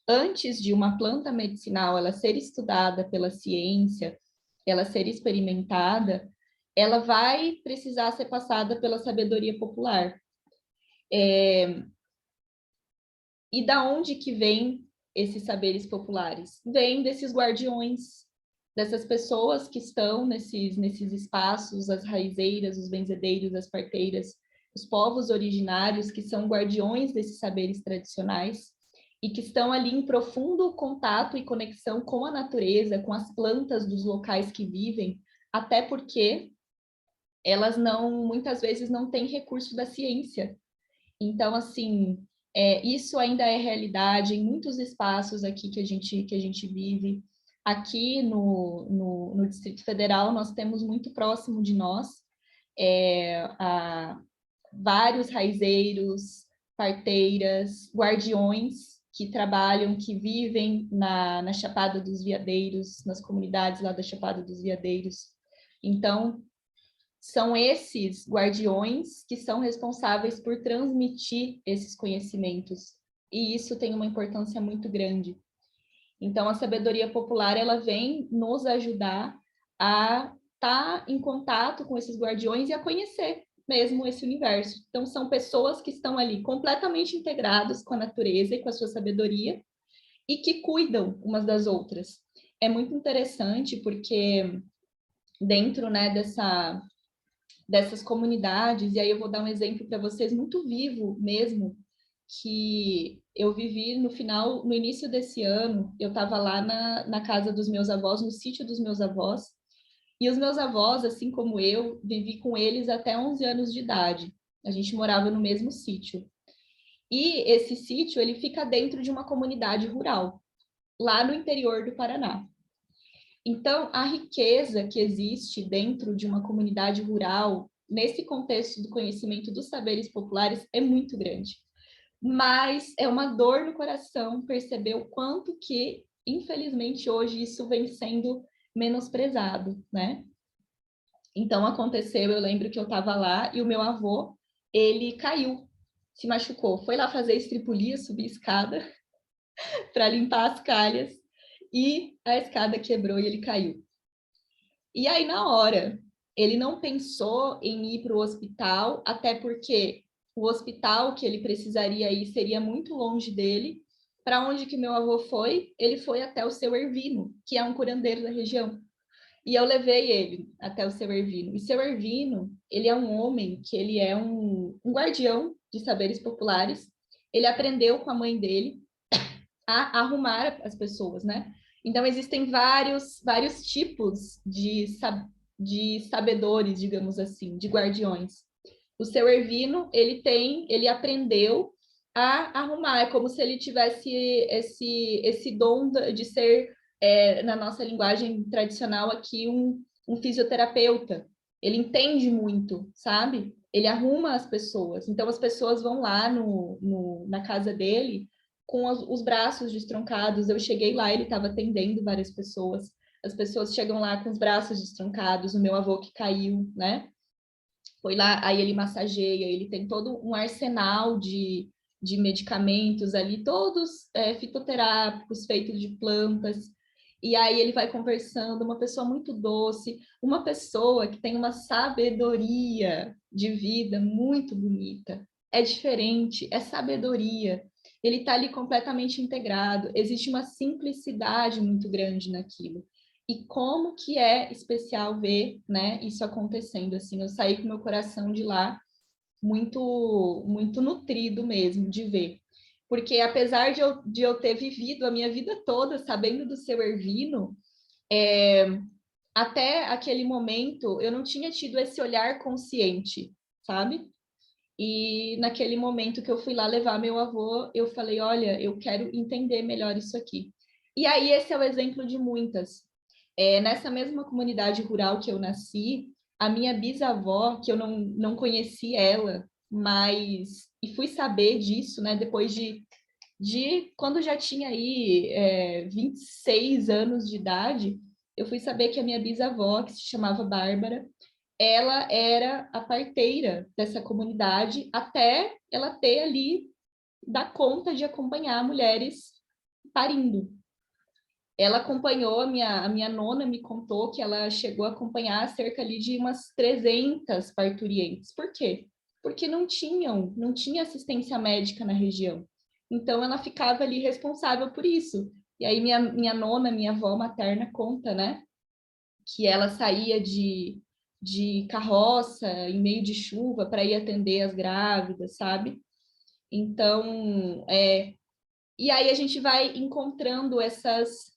Antes de uma planta medicinal ela ser estudada pela ciência, ela ser experimentada, ela vai precisar ser passada pela sabedoria popular. E da onde que vem esses saberes populares? Vem desses guardiões, dessas pessoas que estão nesses espaços, as raizeiras, os benzedeiros, as parteiras, os povos originários que são guardiões desses saberes tradicionais e que estão ali em profundo contato e conexão com a natureza, com as plantas dos locais que vivem, até porque elas muitas vezes não têm recurso da ciência. Então, assim, isso ainda é realidade em muitos espaços aqui que a gente vive. Aqui no Distrito Federal, nós temos muito próximo de nós vários raizeiros, parteiras, guardiões que trabalham, que vivem na Chapada dos Veadeiros, nas comunidades lá da Chapada dos Veadeiros. Então, são esses guardiões que são responsáveis por transmitir esses conhecimentos, e isso tem uma importância muito grande. Então, a sabedoria popular, ela vem nos ajudar a estar em contato com esses guardiões e a conhecer mesmo esse universo. Então, são pessoas que estão ali completamente integradas com a natureza e com a sua sabedoria e que cuidam umas das outras. É muito interessante porque dentro, né, dessas comunidades, e aí eu vou dar um exemplo para vocês muito vivo mesmo, que eu vivi no início desse ano, eu estava lá na casa dos meus avós, no sítio dos meus avós, e os meus avós, assim como eu, vivi com eles até 11 anos de idade. A gente morava no mesmo sítio. E esse sítio, ele fica dentro de uma comunidade rural, lá no interior do Paraná. Então, a riqueza que existe dentro de uma comunidade rural, nesse contexto do conhecimento dos saberes populares, é muito grande. Mas é uma dor no coração perceber o quanto que, infelizmente, hoje isso vem sendo menosprezado, né? Então, aconteceu, eu lembro que eu estava lá e o meu avô, ele caiu, se machucou. Foi lá fazer estripulia, subir escada para limpar as calhas e a escada quebrou e ele caiu. E aí, na hora, ele não pensou em ir para o hospital, até porque o hospital que ele precisaria ir seria muito longe dele. Para onde que meu avô foi? Ele foi até o seu Ervino, que é um curandeiro da região. E eu levei ele até o seu Ervino. E seu Ervino, ele é um homem que ele é um guardião de saberes populares. Ele aprendeu com a mãe dele a arrumar as pessoas, né? Então, existem vários tipos de sabedores, digamos assim, de guardiões. O seu Ervino, ele aprendeu a arrumar, é como se ele tivesse esse dom de ser, na nossa linguagem tradicional aqui, um fisioterapeuta. Ele entende muito, sabe? Ele arruma as pessoas. Então, as pessoas vão lá na casa dele com os braços destroncados. Eu cheguei lá, ele estava atendendo várias pessoas. As pessoas chegam lá com os braços destroncados, o meu avô que caiu, né? Foi lá, aí ele massageia, ele tem todo um arsenal de medicamentos ali, todos fitoterápicos, feitos de plantas. E aí ele vai conversando, uma pessoa muito doce, uma pessoa que tem uma sabedoria de vida muito bonita. É diferente, é sabedoria. Ele está ali completamente integrado, existe uma simplicidade muito grande naquilo. E como que é especial ver, né, isso acontecendo, assim, eu saí com meu coração de lá muito, muito nutrido mesmo de ver. Porque apesar de eu ter vivido a minha vida toda sabendo do seu Ervino, até aquele momento eu não tinha tido esse olhar consciente, sabe? E naquele momento que eu fui lá levar meu avô, eu falei, olha, eu quero entender melhor isso aqui. E aí esse é o exemplo de muitas. Nessa mesma comunidade rural que eu nasci, a minha bisavó, que eu não conheci ela, mas... E fui saber disso, né, depois de quando já tinha aí 26 anos de idade, eu fui saber que a minha bisavó, que se chamava Bárbara, ela era a parteira dessa comunidade até ela ter ali, dar conta de acompanhar mulheres parindo. Ela acompanhou, a minha nona me contou que ela chegou a acompanhar cerca ali de umas 300 parturientes. Por quê? Porque não tinha assistência médica na região. Então, ela ficava ali responsável por isso. E aí, minha nona, minha avó materna, conta, né? Que ela saía de carroça em meio de chuva para ir atender as grávidas, sabe? Então, e aí a gente vai encontrando essas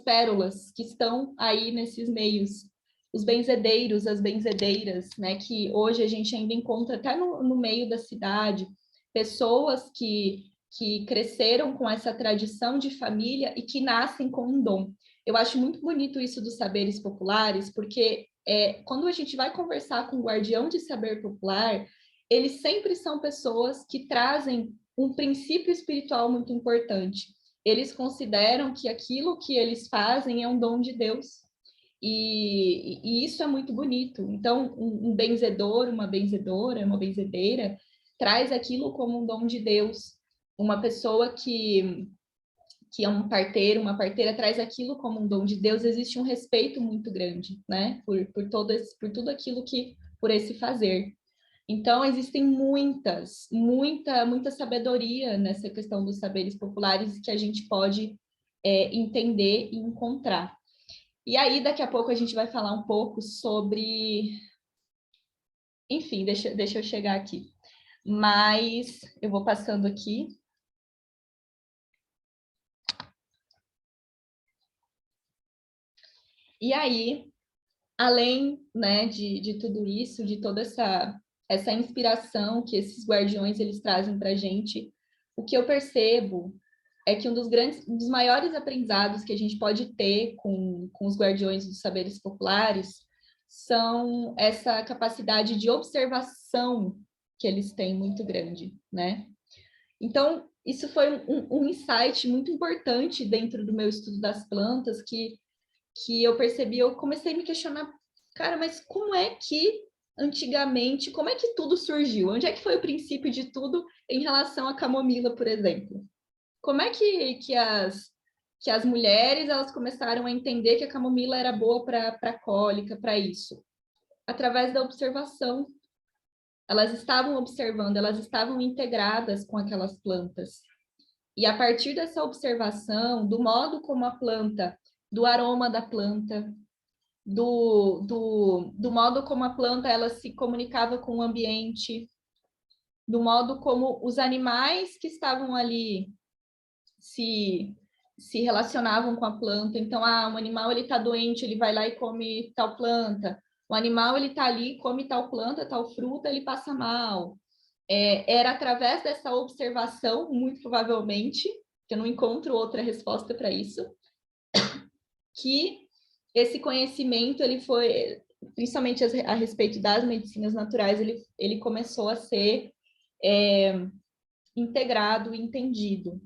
pérolas que estão aí nesses meios. Os benzedeiros, as benzedeiras, né? Que hoje a gente ainda encontra até no meio da cidade, pessoas que cresceram com essa tradição de família e que nascem com um dom. Eu acho muito bonito isso dos saberes populares, porque quando a gente vai conversar com o guardião de saber popular, eles sempre são pessoas que trazem um princípio espiritual muito importante. Eles consideram que aquilo que eles fazem é um dom de Deus. E isso é muito bonito. Então, um benzedor, uma benzedora, uma benzedeira, traz aquilo como um dom de Deus. Uma pessoa que é um parteiro, uma parteira, traz aquilo como um dom de Deus. Existe um respeito muito grande, né? Por tudo aquilo por esse fazer. Então, existem muita sabedoria nessa questão dos saberes populares que a gente pode entender e encontrar. E aí, daqui a pouco, a gente vai falar um pouco sobre... Enfim, deixa eu chegar aqui. Mas eu vou passando aqui. E aí, além, né, de tudo isso, de toda essa inspiração que esses guardiões eles trazem para a gente, o que eu percebo é que um dos maiores aprendizados que a gente pode ter com os guardiões dos saberes populares são essa capacidade de observação que eles têm muito grande, né? Então, isso foi um insight muito importante dentro do meu estudo das plantas, que eu percebi, eu comecei a me questionar, cara, mas como é que antigamente, como é que tudo surgiu? Onde é que foi o princípio de tudo em relação à camomila, por exemplo? Como é que as mulheres elas começaram a entender que a camomila era boa para cólica, para isso? Através da observação. Elas estavam observando, elas estavam integradas com aquelas plantas. E a partir dessa observação, do modo como a planta, do aroma da planta, do modo como a planta ela se comunicava com o ambiente, do modo como os animais que estavam ali se relacionavam com a planta. Então, um animal ele está doente, ele vai lá e come tal planta. O animal ele está ali, come tal planta, tal fruta, ele passa mal. Era através dessa observação, muito provavelmente, que eu não encontro outra resposta para isso, que esse conhecimento ele foi, principalmente a respeito das medicinas naturais, ele começou a ser integrado, entendido.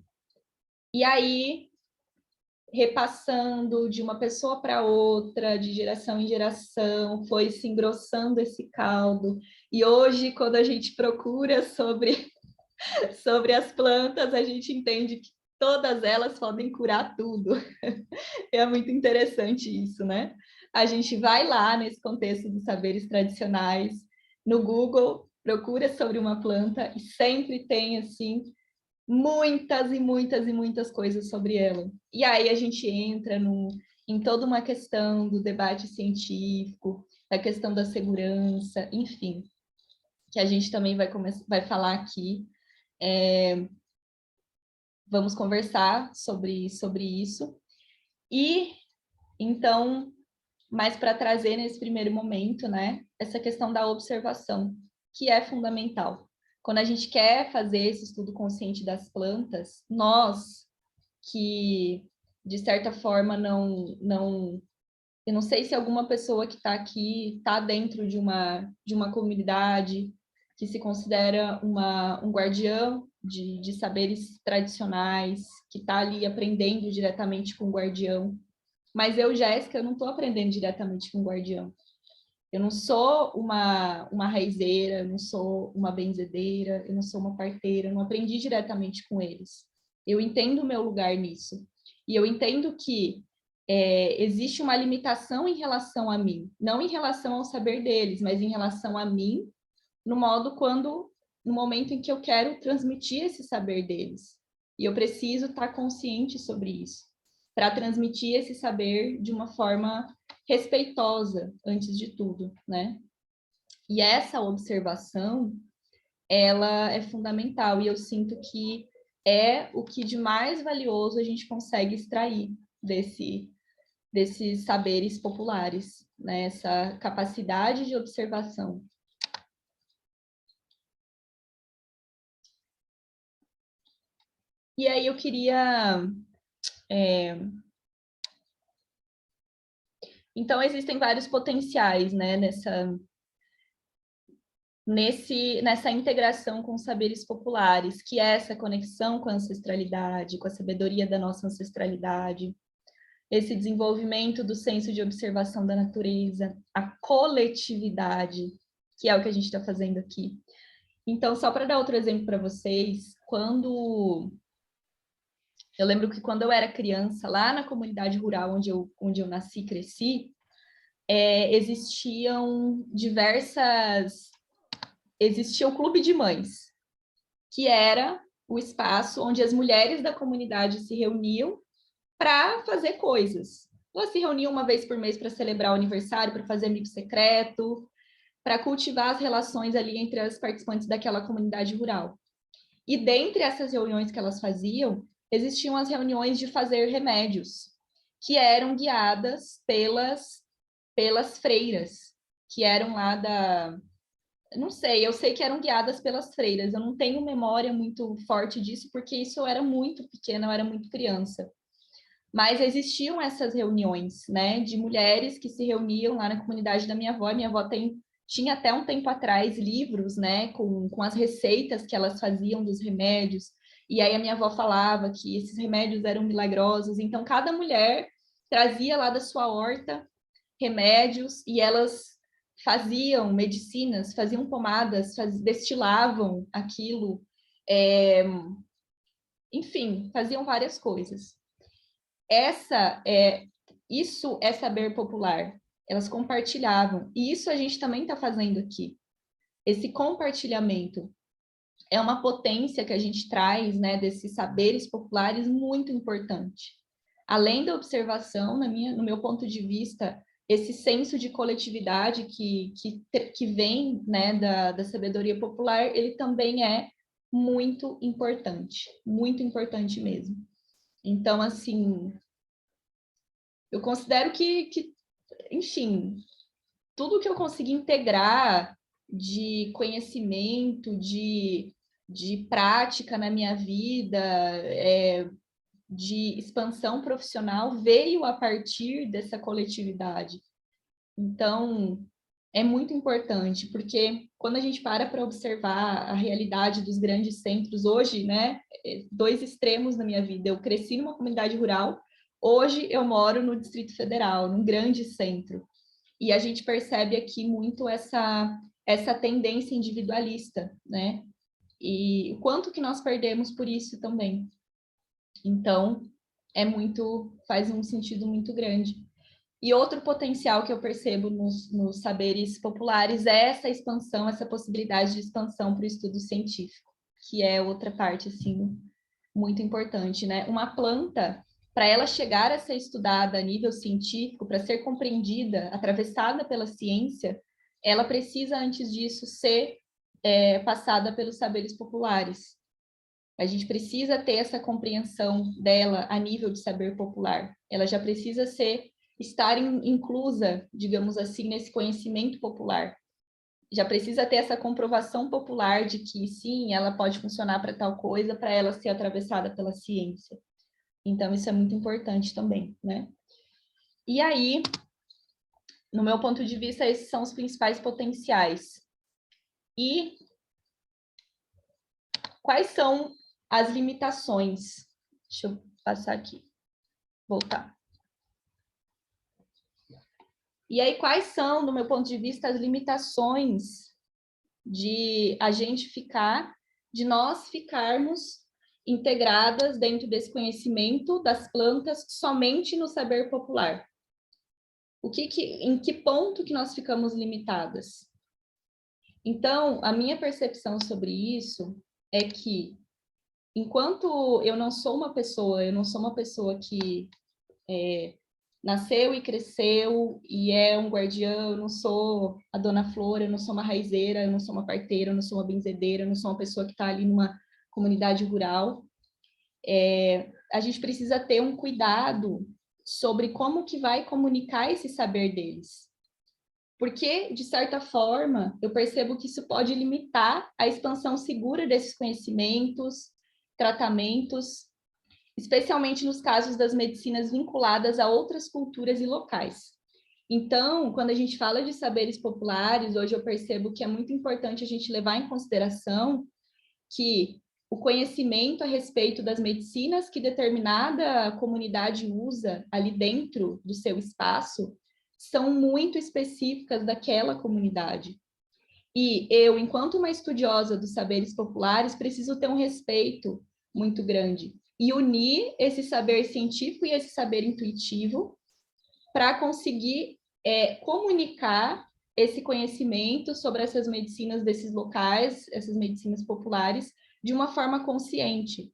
E aí, repassando de uma pessoa para outra, de geração em geração, foi se engrossando esse caldo. E hoje, quando a gente procura sobre as plantas, a gente entende que todas elas podem curar tudo. É muito interessante isso, né? A gente vai lá nesse contexto dos saberes tradicionais, no Google, procura sobre uma planta e sempre tem, assim, muitas e muitas e muitas coisas sobre ela. E aí a gente entra em toda uma questão do debate científico, da questão da segurança, enfim, que a gente também vai falar aqui. Vamos conversar sobre isso. E, então, mais para trazer nesse primeiro momento, né, essa questão da observação, que é fundamental. Quando a gente quer fazer esse estudo consciente das plantas, nós que, de certa forma, eu não sei se alguma pessoa que está aqui está dentro de uma comunidade que se considera um guardião de saberes tradicionais, que está ali aprendendo diretamente com o guardião. Mas eu, Jéssica, eu não estou aprendendo diretamente com o guardião. Eu não sou uma raizeira, eu não sou uma benzedeira, eu não sou uma parteira, eu não aprendi diretamente com eles. Eu entendo o meu lugar nisso. E eu entendo que existe uma limitação em relação a mim, não em relação ao saber deles, mas em relação a mim, no momento em que eu quero transmitir esse saber deles. E eu preciso estar consciente sobre isso, para transmitir esse saber de uma forma respeitosa, antes de tudo, né? E essa observação, ela é fundamental, e eu sinto que é o que de mais valioso a gente consegue extrair desses saberes populares, né? Essa capacidade de observação. E aí eu queria... Então, existem vários potenciais, né, nessa integração com os saberes populares, que é essa conexão com a ancestralidade, com a sabedoria da nossa ancestralidade, esse desenvolvimento do senso de observação da natureza, a coletividade, que é o que a gente está fazendo aqui. Então, só para dar outro exemplo para vocês, eu lembro que quando eu era criança, lá na comunidade rural onde eu nasci e cresci, existia o Clube de Mães, que era o espaço onde as mulheres da comunidade se reuniam para fazer coisas. Elas se reuniam uma vez por mês para celebrar o aniversário, para fazer amigo secreto, para cultivar as relações ali entre as participantes daquela comunidade rural. E dentre essas reuniões que elas faziam, existiam as reuniões de fazer remédios, que eram guiadas pelas freiras, que eram lá não sei, eu sei que eram guiadas pelas freiras, eu não tenho memória muito forte disso, porque isso eu era muito pequena, eu era muito criança. Mas existiam essas reuniões, né, de mulheres que se reuniam lá na comunidade da minha avó. Minha avó tinha até um tempo atrás livros, né, com as receitas que elas faziam dos remédios, e aí a minha avó falava que esses remédios eram milagrosos, então cada mulher trazia lá da sua horta remédios, e elas faziam medicinas, faziam pomadas, destilavam aquilo, enfim, faziam várias coisas. Isso é saber popular. Elas compartilhavam. E isso a gente também está fazendo aqui. Esse compartilhamento é uma potência que a gente traz, né, desses saberes populares muito importante. Além da observação, no meu ponto de vista, esse senso de coletividade que vem, né, da sabedoria popular, ele também é muito importante mesmo. Então, assim, eu considero que enfim, tudo que eu consegui integrar de conhecimento, de prática na minha vida, de expansão profissional, veio a partir dessa coletividade. Então, é muito importante, porque quando a gente para observar a realidade dos grandes centros hoje, né, dois extremos na minha vida. Eu cresci numa comunidade rural, hoje eu moro no Distrito Federal, num grande centro. E a gente percebe aqui muito essa tendência individualista, né? E o quanto que nós perdemos por isso também. Então, faz um sentido muito grande. E outro potencial que eu percebo nos saberes populares é essa expansão, essa possibilidade de expansão para o estudo científico, que é outra parte, assim, muito importante, né? Uma planta, para ela chegar a ser estudada a nível científico, para ser compreendida, atravessada pela ciência, ela precisa, antes disso, ser passada pelos saberes populares. A gente precisa ter essa compreensão dela a nível de saber popular. Ela já precisa estar inclusa, digamos assim, nesse conhecimento popular. Já precisa ter essa comprovação popular de que, sim, ela pode funcionar para tal coisa, para ela ser atravessada pela ciência. Então, isso é muito importante também, né? E aí, no meu ponto de vista, esses são os principais potenciais. E quais são as limitações? Deixa eu passar aqui. Voltar. E aí, quais são, do meu ponto de vista, as limitações de nós ficarmos integradas dentro desse conhecimento das plantas somente no saber popular? Em que ponto que nós ficamos limitadas? Então, a minha percepção sobre isso é que, enquanto eu não sou uma pessoa que nasceu e cresceu e é um guardião, eu não sou a dona Flor, eu não sou uma raizeira, eu não sou uma parteira, eu não sou uma benzedeira, eu não sou uma pessoa que está ali numa comunidade rural. A gente precisa ter um cuidado sobre como que vai comunicar esse saber deles. Porque, de certa forma, eu percebo que isso pode limitar a expansão segura desses conhecimentos, tratamentos, especialmente nos casos das medicinas vinculadas a outras culturas e locais. Então, quando a gente fala de saberes populares, hoje eu percebo que é muito importante a gente levar em consideração que o conhecimento a respeito das medicinas que determinada comunidade usa ali dentro do seu espaço são muito específicas daquela comunidade. E eu, enquanto uma estudiosa dos saberes populares, preciso ter um respeito muito grande e unir esse saber científico e esse saber intuitivo para conseguir comunicar esse conhecimento sobre essas medicinas desses locais, essas medicinas populares, de uma forma consciente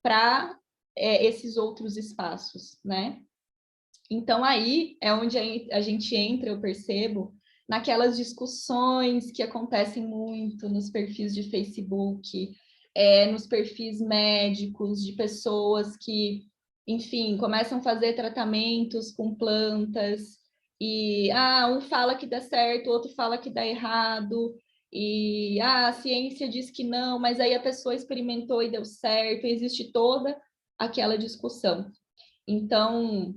para esses outros espaços, né? Então, aí é onde a gente entra, eu percebo, naquelas discussões que acontecem muito nos perfis de Facebook, nos perfis médicos, de pessoas que, enfim, começam a fazer tratamentos com plantas, e um fala que dá certo, o outro fala que dá errado, e a ciência diz que não, mas aí a pessoa experimentou e deu certo, e existe toda aquela discussão. Então,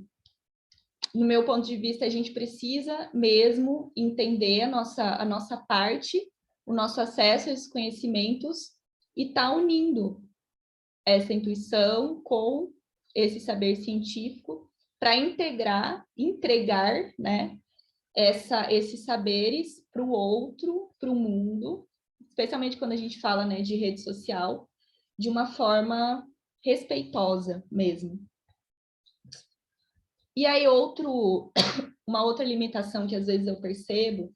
no meu ponto de vista, a gente precisa mesmo entender a nossa parte, o nosso acesso a esses conhecimentos e tá unindo essa intuição com esse saber científico para entregar, né, esses saberes para o outro, para o mundo, especialmente quando a gente fala, né, de rede social, de uma forma respeitosa mesmo. E aí, uma outra limitação que às vezes eu percebo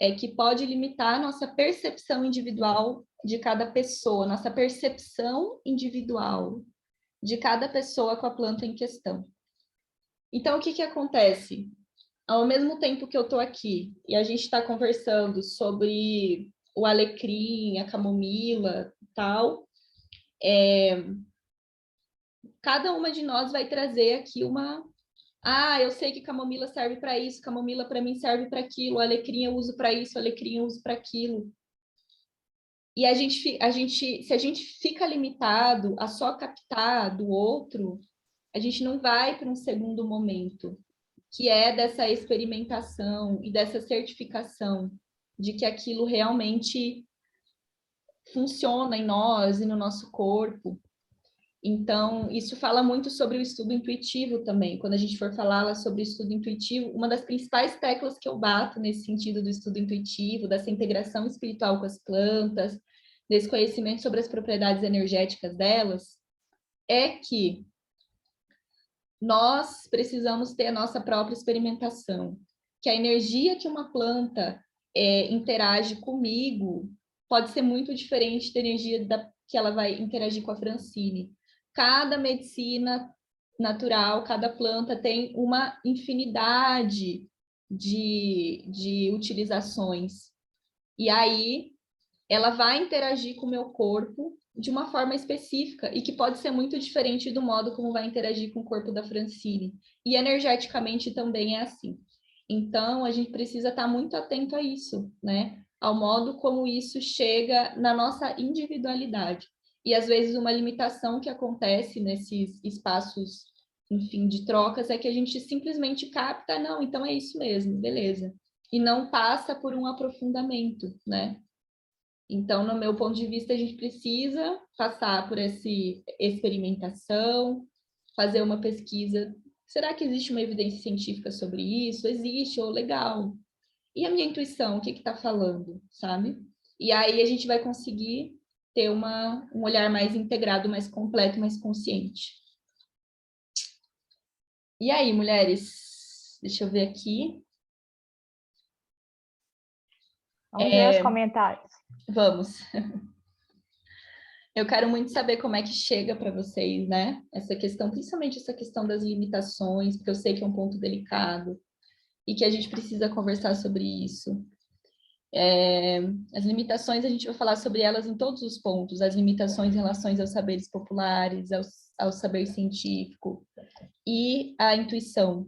é que pode limitar a nossa percepção individual de cada pessoa, nossa percepção individual de cada pessoa com a planta em questão. Então, o que acontece? Ao mesmo tempo que eu estou aqui e a gente está conversando sobre o alecrim, a camomila e tal, cada uma de nós vai trazer aqui eu sei que camomila serve para isso, camomila para mim serve para aquilo, alecrim eu uso para isso, alecrim eu uso para aquilo. E se a gente fica limitado a só captar do outro, a gente não vai para um segundo momento, que é dessa experimentação e dessa certificação de que aquilo realmente funciona em nós e no nosso corpo. Então, isso fala muito sobre o estudo intuitivo também. Quando a gente for falar sobre o estudo intuitivo, uma das principais teclas que eu bato nesse sentido do estudo intuitivo, dessa integração espiritual com as plantas, desse conhecimento sobre as propriedades energéticas delas, é que nós precisamos ter a nossa própria experimentação. Que a energia que uma planta interage comigo pode ser muito diferente da energia que ela vai interagir com a Francine. Cada medicina natural, cada planta tem uma infinidade de utilizações. E aí, ela vai interagir com o meu corpo de uma forma específica e que pode ser muito diferente do modo como vai interagir com o corpo da Francine. E energeticamente também é assim. Então, a gente precisa estar muito atento a isso, né? Ao modo como isso chega na nossa individualidade. E, às vezes, uma limitação que acontece nesses espaços, enfim, de trocas é que a gente simplesmente capta, não, então é isso mesmo, beleza. E não passa por um aprofundamento, né? Então, no meu ponto de vista, a gente precisa passar por essa experimentação, fazer uma pesquisa. Será que existe uma evidência científica sobre isso? Existe, ou legal. E a minha intuição, o que está falando, sabe? E aí a gente vai conseguir ter um olhar mais integrado, mais completo, mais consciente. E aí, mulheres? Deixa eu ver aqui. Vamos ver os comentários. Vamos. Eu quero muito saber como é que chega para vocês, né? Essa questão, principalmente essa questão das limitações, porque eu sei que é um ponto delicado e que a gente precisa conversar sobre isso. As limitações, a gente vai falar sobre elas em todos os pontos, as limitações em relação aos saberes populares, ao saber científico e à intuição.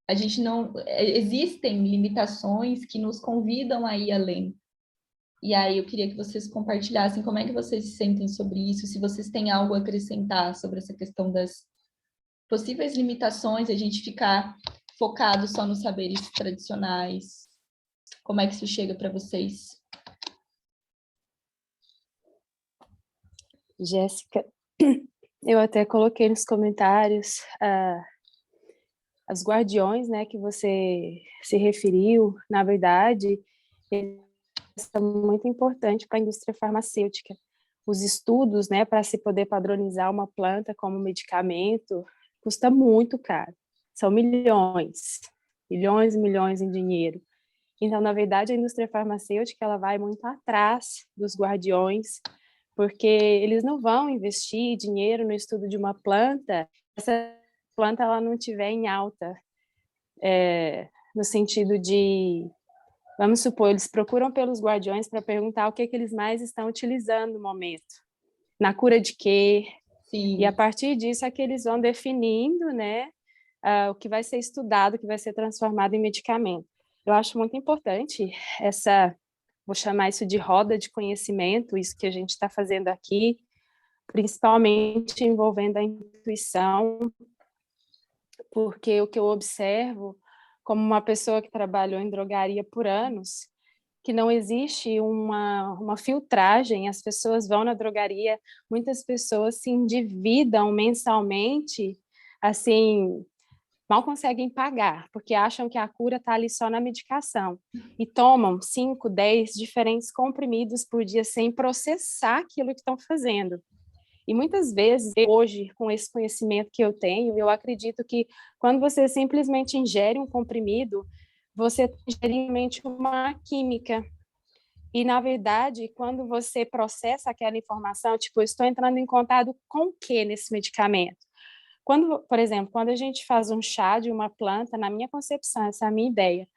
A gente não... Existem limitações que nos convidam a ir além. E aí eu queria que vocês compartilhassem como é que vocês se sentem sobre isso, se vocês têm algo a acrescentar sobre essa questão das possíveis limitações, a gente ficar focado só nos saberes tradicionais? Como é que isso chega para vocês? Jéssica, eu até coloquei nos comentários as guardiões, né, que você se referiu, na verdade, são muito importantes para a indústria farmacêutica. Os estudos, né, para se poder padronizar uma planta como medicamento, custa muito caro. São milhões, milhões e milhões em dinheiro. Então, na verdade, a indústria farmacêutica ela vai muito atrás dos guardiões, porque eles não vão investir dinheiro no estudo de uma planta se essa planta ela não estiver em alta, no sentido de, vamos supor, eles procuram pelos guardiões para perguntar o que eles mais estão utilizando no momento, na cura de quê, Sim. E a partir disso é que eles vão definindo, né, o que vai ser estudado, o que vai ser transformado em medicamento. Eu acho muito importante vou chamar isso de roda de conhecimento, isso que a gente está fazendo aqui, principalmente envolvendo a intuição, porque o que eu observo, como uma pessoa que trabalhou em drogaria por anos, que não existe uma filtragem, as pessoas vão na drogaria, muitas pessoas se endividam mensalmente, assim, mal conseguem pagar, porque acham que a cura está ali só na medicação, e tomam 5, 10 diferentes comprimidos por dia sem processar aquilo que estão fazendo. E muitas vezes, hoje, com esse conhecimento que eu tenho, eu acredito que quando você simplesmente ingere um comprimido, você está ingerindo uma química. E, na verdade, quando você processa aquela informação, tipo, eu estou entrando em contato com o que nesse medicamento? Por exemplo, quando a gente faz um chá de uma planta, na minha concepção, essa é a minha ideia,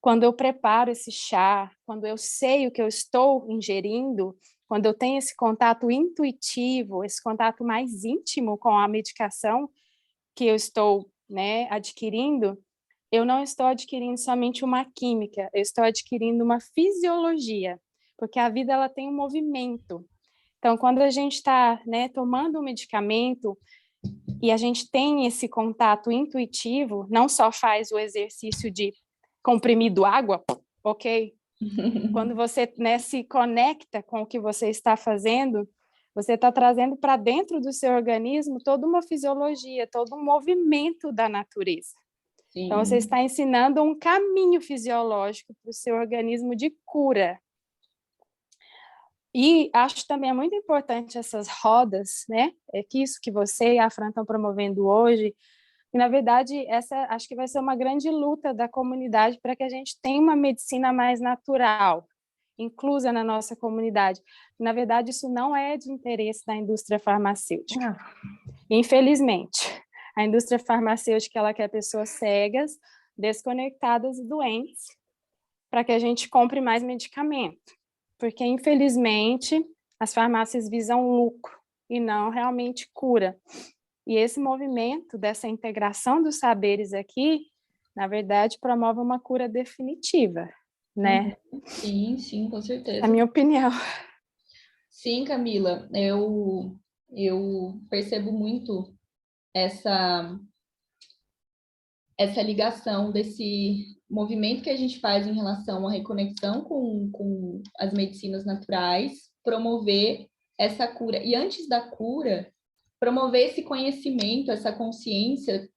quando eu preparo esse chá, quando eu sei o que eu estou ingerindo, quando eu tenho esse contato intuitivo, esse contato mais íntimo com a medicação que eu estou, né, adquirindo, eu não estou adquirindo somente uma química, eu estou adquirindo uma fisiologia, porque a vida ela tem um movimento. Então, quando a gente está, né, tomando um medicamento e a gente tem esse contato intuitivo, não só faz o exercício de comprimido água, ok? Quando você, né, se conecta com o que você está fazendo, você está trazendo para dentro do seu organismo toda uma fisiologia, todo um movimento da natureza. Sim. Então, você está ensinando um caminho fisiológico para o seu organismo de cura. E acho também muito importante essas rodas, né? Que isso que você e a Fran estão promovendo hoje. E, na verdade, essa acho que vai ser uma grande luta da comunidade para que a gente tenha uma medicina mais natural, inclusa na nossa comunidade. Na verdade, isso não é de interesse da indústria farmacêutica. Infelizmente, a indústria farmacêutica ela quer pessoas cegas, desconectadas e doentes para que a gente compre mais medicamento. Porque, infelizmente, as farmácias visam lucro e não realmente cura. E esse movimento dessa integração dos saberes aqui, na verdade, promove uma cura definitiva, né? Sim, sim, com certeza. A minha opinião. Sim, Camila, eu percebo muito essa ligação desse movimento que a gente faz em relação à reconexão com as medicinas naturais, promover essa cura. E antes da cura, promover esse conhecimento, essa consciência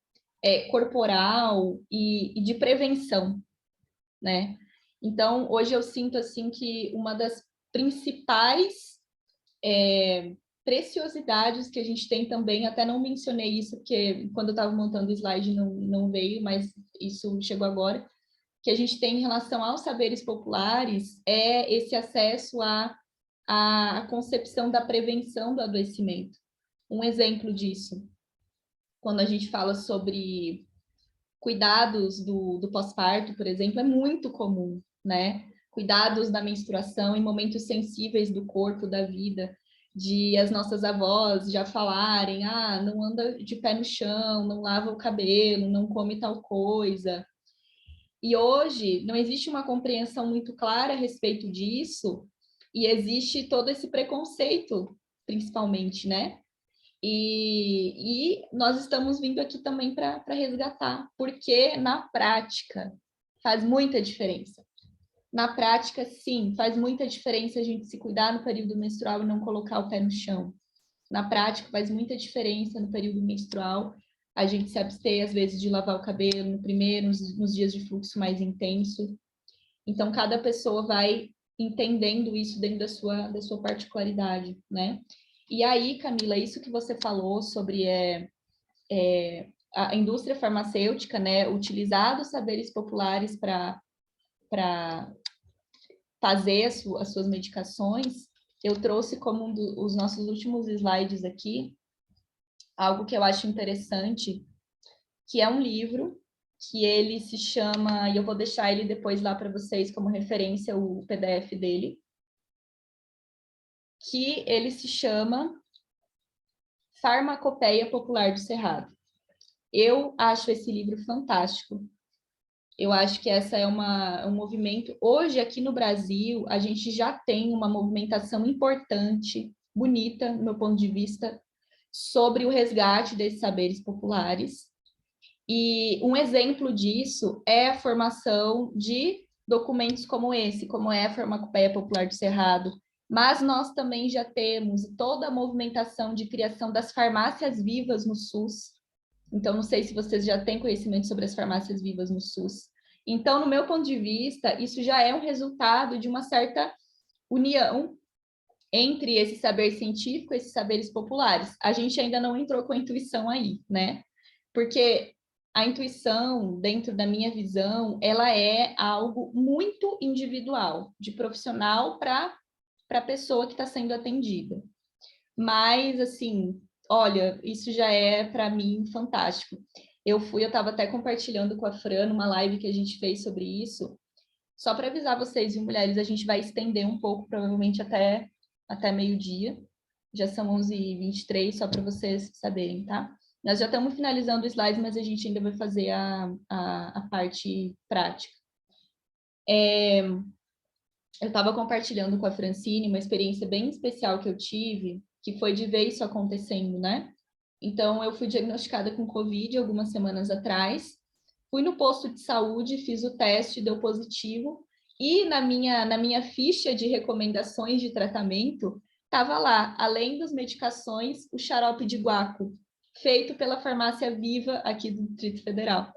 corporal e de prevenção, né? Então, hoje eu sinto, assim, que uma das principais preciosidades que a gente tem também, até não mencionei isso, porque quando eu estava montando o slide não veio, mas isso chegou agora, que a gente tem em relação aos saberes populares é esse acesso à concepção da prevenção do adoecimento. Um exemplo disso, quando a gente fala sobre cuidados do pós-parto, por exemplo, é muito comum, né? Cuidados da menstruação em momentos sensíveis do corpo, da vida, de as nossas avós já falarem, não anda de pé no chão, não lava o cabelo, não come tal coisa. E hoje não existe uma compreensão muito clara a respeito disso, e existe todo esse preconceito, principalmente, né? E nós estamos vindo aqui também para resgatar, porque na prática faz muita diferença. Na prática, sim, faz muita diferença a gente se cuidar no período menstrual e não colocar o pé no chão. Na prática, faz muita diferença no período menstrual a gente se abster, às vezes, de lavar o cabelo no primeiro, nos dias de fluxo mais intenso. Então, cada pessoa vai entendendo isso dentro da sua particularidade, né? E aí, Camila, isso que você falou sobre a indústria farmacêutica, né, utilizar os saberes populares para fazer as suas medicações, eu trouxe como os nossos últimos slides aqui, algo que eu acho interessante, que é um livro que ele se chama, e eu vou deixar ele depois lá para vocês como referência, o PDF dele, que ele se chama Farmacopeia Popular do Cerrado. Eu acho esse livro fantástico. Eu acho que essa é um movimento... Hoje, aqui no Brasil, a gente já tem uma movimentação importante, bonita, do meu ponto de vista, sobre o resgate desses saberes populares. E um exemplo disso é a formação de documentos como esse, como é a Farmacopeia Popular do Cerrado. Mas nós também já temos toda a movimentação de criação das farmácias vivas no SUS. Então, não sei se vocês já têm conhecimento sobre as farmácias vivas no SUS. Então, no meu ponto de vista, isso já é um resultado de uma certa união entre esse saber científico e esses saberes populares. A gente ainda não entrou com a intuição aí, né? Porque a intuição, dentro da minha visão, ela é algo muito individual, de profissional para a pessoa que está sendo atendida. Mas, assim, olha, isso já é, para mim, fantástico. Eu estava até compartilhando com a Fran numa live que a gente fez sobre isso. Só para avisar vocês, viu, mulheres, a gente vai estender um pouco, provavelmente até meio-dia. Já são 11h23, só para vocês saberem, tá? Nós já estamos finalizando o slide, mas a gente ainda vai fazer a parte prática. Eu estava compartilhando com a Francine uma experiência bem especial que eu tive, que foi de ver isso acontecendo, né? Então, eu fui diagnosticada com Covid algumas semanas atrás, fui no posto de saúde, fiz o teste, deu positivo, e na minha ficha de recomendações de tratamento, estava lá, além das medicações, o xarope de guaco, feito pela Farmácia Viva aqui do Distrito Federal.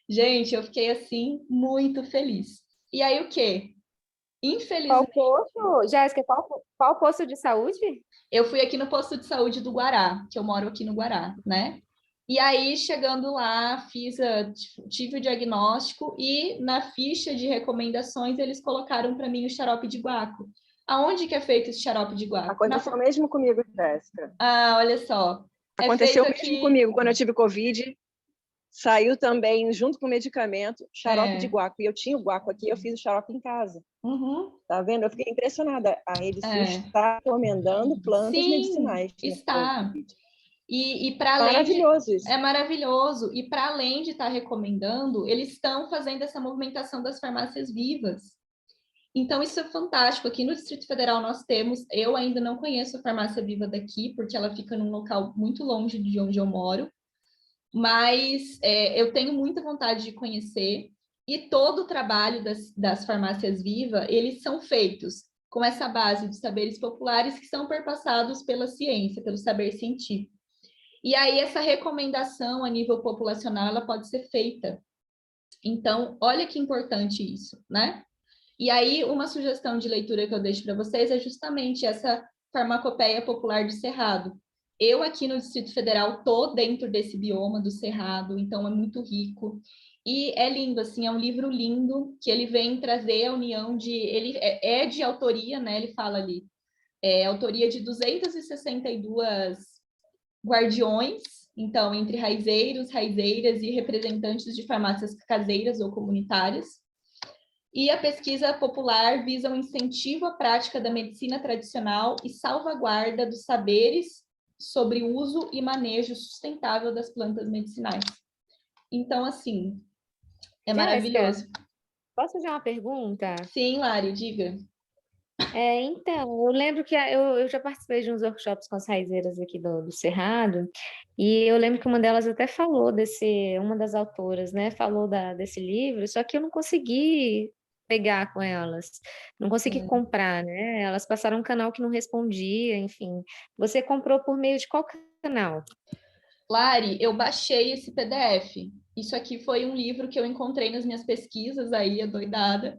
Gente, eu fiquei, assim, muito feliz. E aí, o quê? Infelizmente... Qual posto? Jéssica, qual posto de saúde? Eu fui aqui no posto de saúde do Guará, que eu moro aqui no Guará, né? E aí, chegando lá, tive o diagnóstico e na ficha de recomendações eles colocaram para mim o xarope de guaco. Aonde que é feito esse xarope de guaco? Aconteceu mesmo comigo, Jéssica. Ah, olha só. Aconteceu mesmo comigo quando eu tive Covid. Saiu também, junto com o medicamento, xarope de guaco. E eu tinha o guaco aqui, eu fiz o xarope em casa. Tá vendo? Eu fiquei impressionada. A rede SUS está recomendando plantas medicinais. Está. E para além maravilhoso isso. É maravilhoso. E para além de estar recomendando, eles estão fazendo essa movimentação das farmácias vivas. Então, isso é fantástico. Aqui no Distrito Federal nós temos, eu ainda não conheço a farmácia viva daqui, porque ela fica num local muito longe de onde eu moro, mas eu tenho muita vontade de conhecer, e todo o trabalho das farmácias vivas, eles são feitos com essa base de saberes populares que são perpassados pela ciência, pelo saber científico. E aí essa recomendação a nível populacional, ela pode ser feita. Então, olha que importante isso, né? E aí, uma sugestão de leitura que eu deixo para vocês é justamente essa Farmacopeia Popular do Cerrado. Eu aqui no Distrito Federal estou dentro desse bioma do Cerrado, então é muito rico. E é lindo, assim, é um livro lindo, que ele vem trazer a união de... Ele é de autoria, né? Ele fala ali. Autoria de 262 guardiões, então, entre raizeiros, raizeiras e representantes de farmácias caseiras ou comunitárias. E a pesquisa popular visa um incentivo à prática da medicina tradicional e salvaguarda dos saberes sobre uso e manejo sustentável das plantas medicinais. Então, assim, é maravilhoso. Posso fazer uma pergunta? Sim, Lari, diga. Então, eu lembro que eu já participei de uns workshops com as raizeiras aqui do Cerrado, e eu lembro que uma delas até falou uma das autoras, né, falou desse livro, só que eu não consegui pegar com elas, não consegui comprar, né? Elas passaram um canal que não respondia, enfim. Você comprou por meio de qual canal? Lari, eu baixei esse PDF. Isso aqui foi um livro que eu encontrei nas minhas pesquisas aí, adoidada.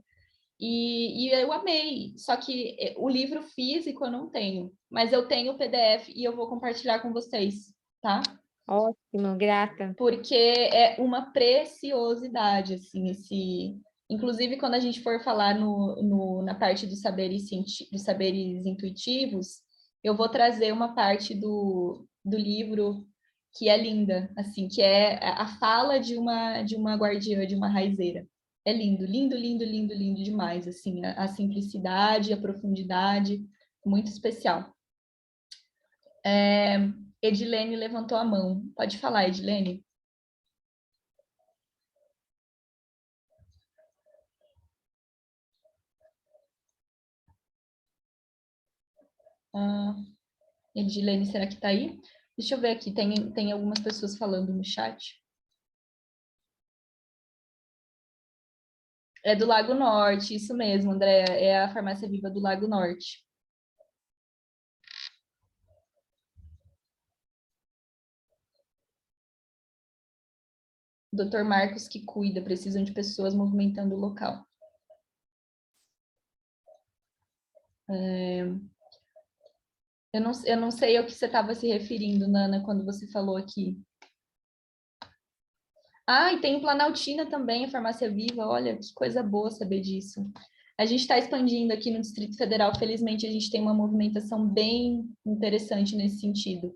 E eu amei. Só que o livro físico eu não tenho, mas eu tenho o PDF e eu vou compartilhar com vocês, tá? Ótimo, grata. Porque é uma preciosidade, assim, Inclusive, quando a gente for falar na parte dos saberes intuitivos, eu vou trazer uma parte do livro que é linda, assim, que é a fala de uma guardiã, de uma raizeira. É lindo, lindo, lindo, lindo, lindo demais, assim, a simplicidade, a profundidade, muito especial. Edilene levantou a mão. Pode falar, Edilene. Edilene, será que tá aí? Deixa eu ver aqui, tem algumas pessoas falando no chat. É do Lago Norte, isso mesmo, André. É a Farmácia Viva do Lago Norte. Dr. Marcos que cuida, precisam de pessoas movimentando o local. Eu não sei ao que você estava se referindo, Nana, quando você falou aqui. E tem em Planaltina também, a Farmácia Viva. Olha, que coisa boa saber disso. A gente está expandindo aqui no Distrito Federal. Felizmente, a gente tem uma movimentação bem interessante nesse sentido.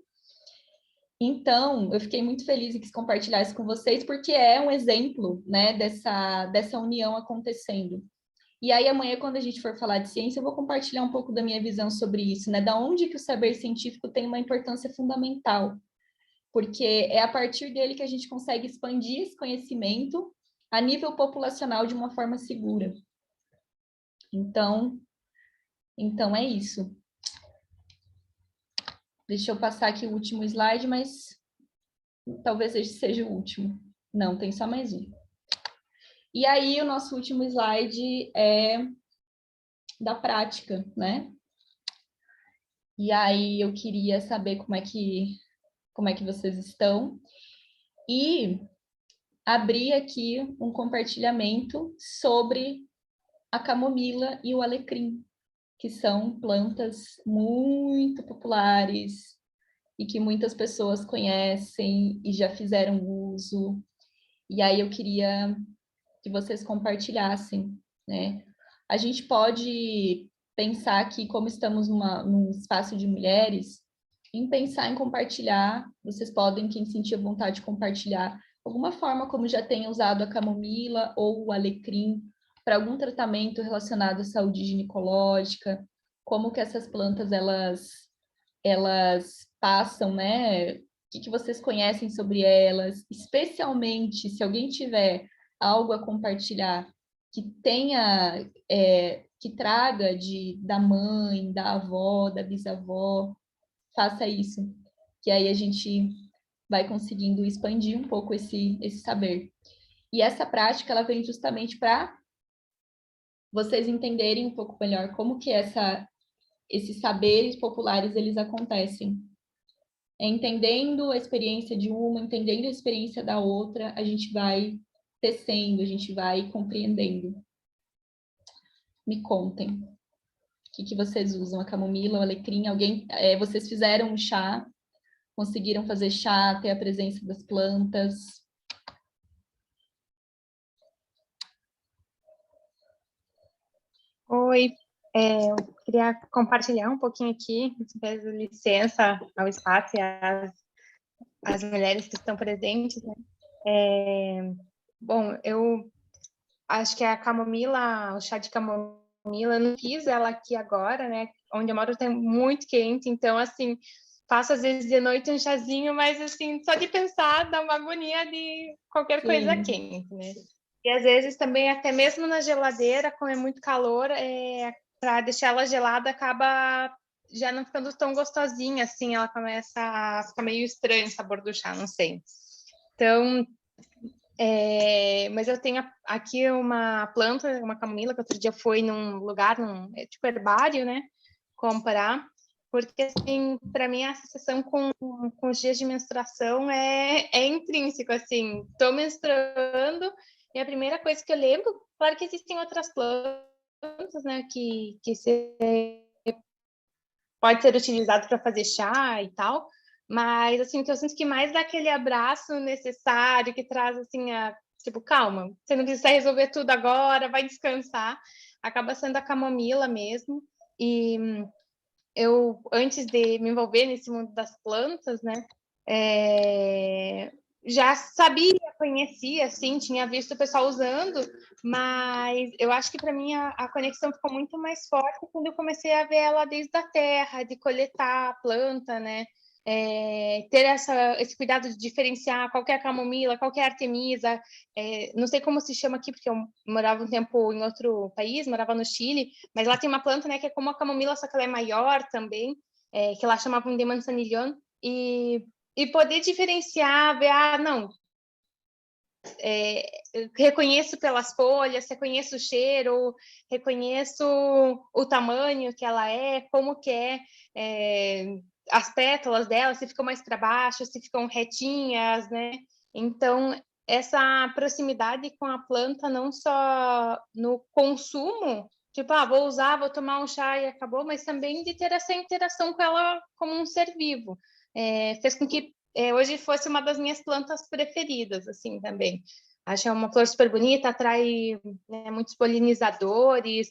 Então, eu fiquei muito feliz e quis compartilhar isso com vocês, porque é um exemplo, né, dessa união acontecendo. E aí, amanhã, quando a gente for falar de ciência, eu vou compartilhar um pouco da minha visão sobre isso, né? Da onde que o saber científico tem uma importância fundamental. Porque é a partir dele que a gente consegue expandir esse conhecimento a nível populacional de uma forma segura. Então é isso. Deixa eu passar aqui o último slide, mas talvez esse seja o último. Não, tem só mais um. E aí, o nosso último slide é da prática, né? E aí, eu queria saber como é que vocês estão. E abrir aqui um compartilhamento sobre a camomila e o alecrim, que são plantas muito populares e que muitas pessoas conhecem e já fizeram uso. E aí eu queria que vocês compartilhassem, né? A gente pode pensar que, como estamos num espaço de mulheres, em pensar em compartilhar, vocês podem, quem sentir vontade de compartilhar, alguma forma como já tenha usado a camomila ou o alecrim para algum tratamento relacionado à saúde ginecológica, como que essas plantas, elas passam, né? O que vocês conhecem sobre elas, especialmente se alguém tiver algo a compartilhar que tenha, que traga da mãe, da avó, da bisavó, faça isso, que aí a gente vai conseguindo expandir um pouco esse saber. E essa prática, ela vem justamente para vocês entenderem um pouco melhor como que esses saberes populares, eles acontecem. Entendendo a experiência de uma, entendendo a experiência da outra, a gente vai tecendo, a gente vai compreendendo. Me contem. O que vocês usam? A camomila, o alecrim? Vocês fizeram um chá? Conseguiram fazer chá, ter a presença das plantas? Oi, eu queria compartilhar um pouquinho aqui, peço licença ao espaço e às mulheres que estão presentes, né? Bom, eu acho que a camomila, o chá de camomila, eu não fiz ela aqui agora, né? Onde eu moro tem muito quente, então, assim, faço às vezes de noite um chazinho, mas, assim, só de pensar dá uma agonia de qualquer coisa quente, né? E às vezes também, até mesmo na geladeira, como é muito calor, para deixar ela gelada, acaba já não ficando tão gostosinha, assim, ela começa a ficar meio estranho o sabor do chá, não sei. Então, mas eu tenho aqui uma planta, uma camomila, que outro dia foi num lugar, tipo herbário, né, comprar, porque, assim, para mim a associação com os dias de menstruação é intrínseco, assim, tô menstruando e a primeira coisa que eu lembro, claro que existem outras plantas, né, que pode ser utilizado para fazer chá e tal, mas, assim, o que eu sinto que mais dá aquele abraço necessário, que traz, assim, tipo, calma, você não precisa resolver tudo agora, vai descansar, acaba sendo a camomila mesmo, e eu, antes de me envolver nesse mundo das plantas, né, já sabia, conhecia, assim, tinha visto o pessoal usando, mas eu acho que para mim a conexão ficou muito mais forte quando eu comecei a ver ela desde a terra, de coletar a planta, né? Ter esse cuidado de diferenciar qual que é a camomila, qual que é a artemisa, não sei como se chama aqui, porque eu morava um tempo em outro país, morava no Chile, mas lá tem uma planta, né, que é como a camomila, só que ela é maior também, que lá chamavam de manzanilhão, e poder diferenciar, ver, não, reconheço pelas folhas, reconheço o cheiro, reconheço o tamanho que ela é, como que as pétalas dela, se ficam mais para baixo, se ficam retinhas, né? Então, essa proximidade com a planta, não só no consumo, tipo, vou usar, vou tomar um chá e acabou, mas também de ter essa interação com ela como um ser vivo. Fez com que hoje fosse uma das minhas plantas preferidas, assim, também. Acho uma flor super bonita, atrai, né, muitos polinizadores,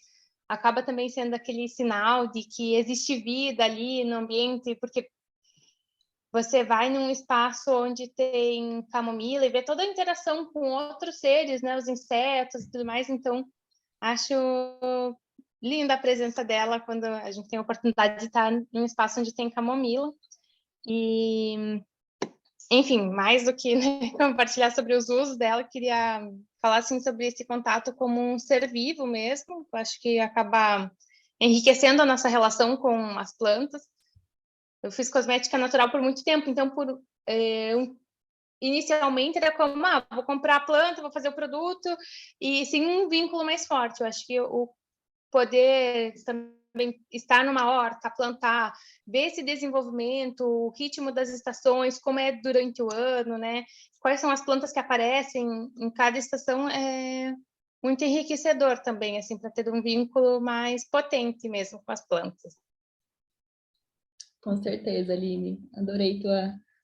acaba também sendo aquele sinal de que existe vida ali no ambiente, porque você vai num espaço onde tem camomila e vê toda a interação com outros seres, né, os insetos e tudo mais, então acho linda a presença dela quando a gente tem a oportunidade de estar num espaço onde tem camomila. E, enfim, mais do que, né, compartilhar sobre os usos dela, queria falar assim, sobre esse contato como um ser vivo mesmo. Eu acho que acaba enriquecendo a nossa relação com as plantas. Eu fiz cosmética natural por muito tempo, então inicialmente era como, vou comprar a planta, vou fazer o produto, e sem um vínculo mais forte. Eu acho que o poder também estar numa horta, plantar, ver esse desenvolvimento, o ritmo das estações, como é durante o ano, né? Quais são as plantas que aparecem em cada estação, é muito enriquecedor também, assim, para ter um vínculo mais potente mesmo com as plantas. Com certeza, Aline. Adorei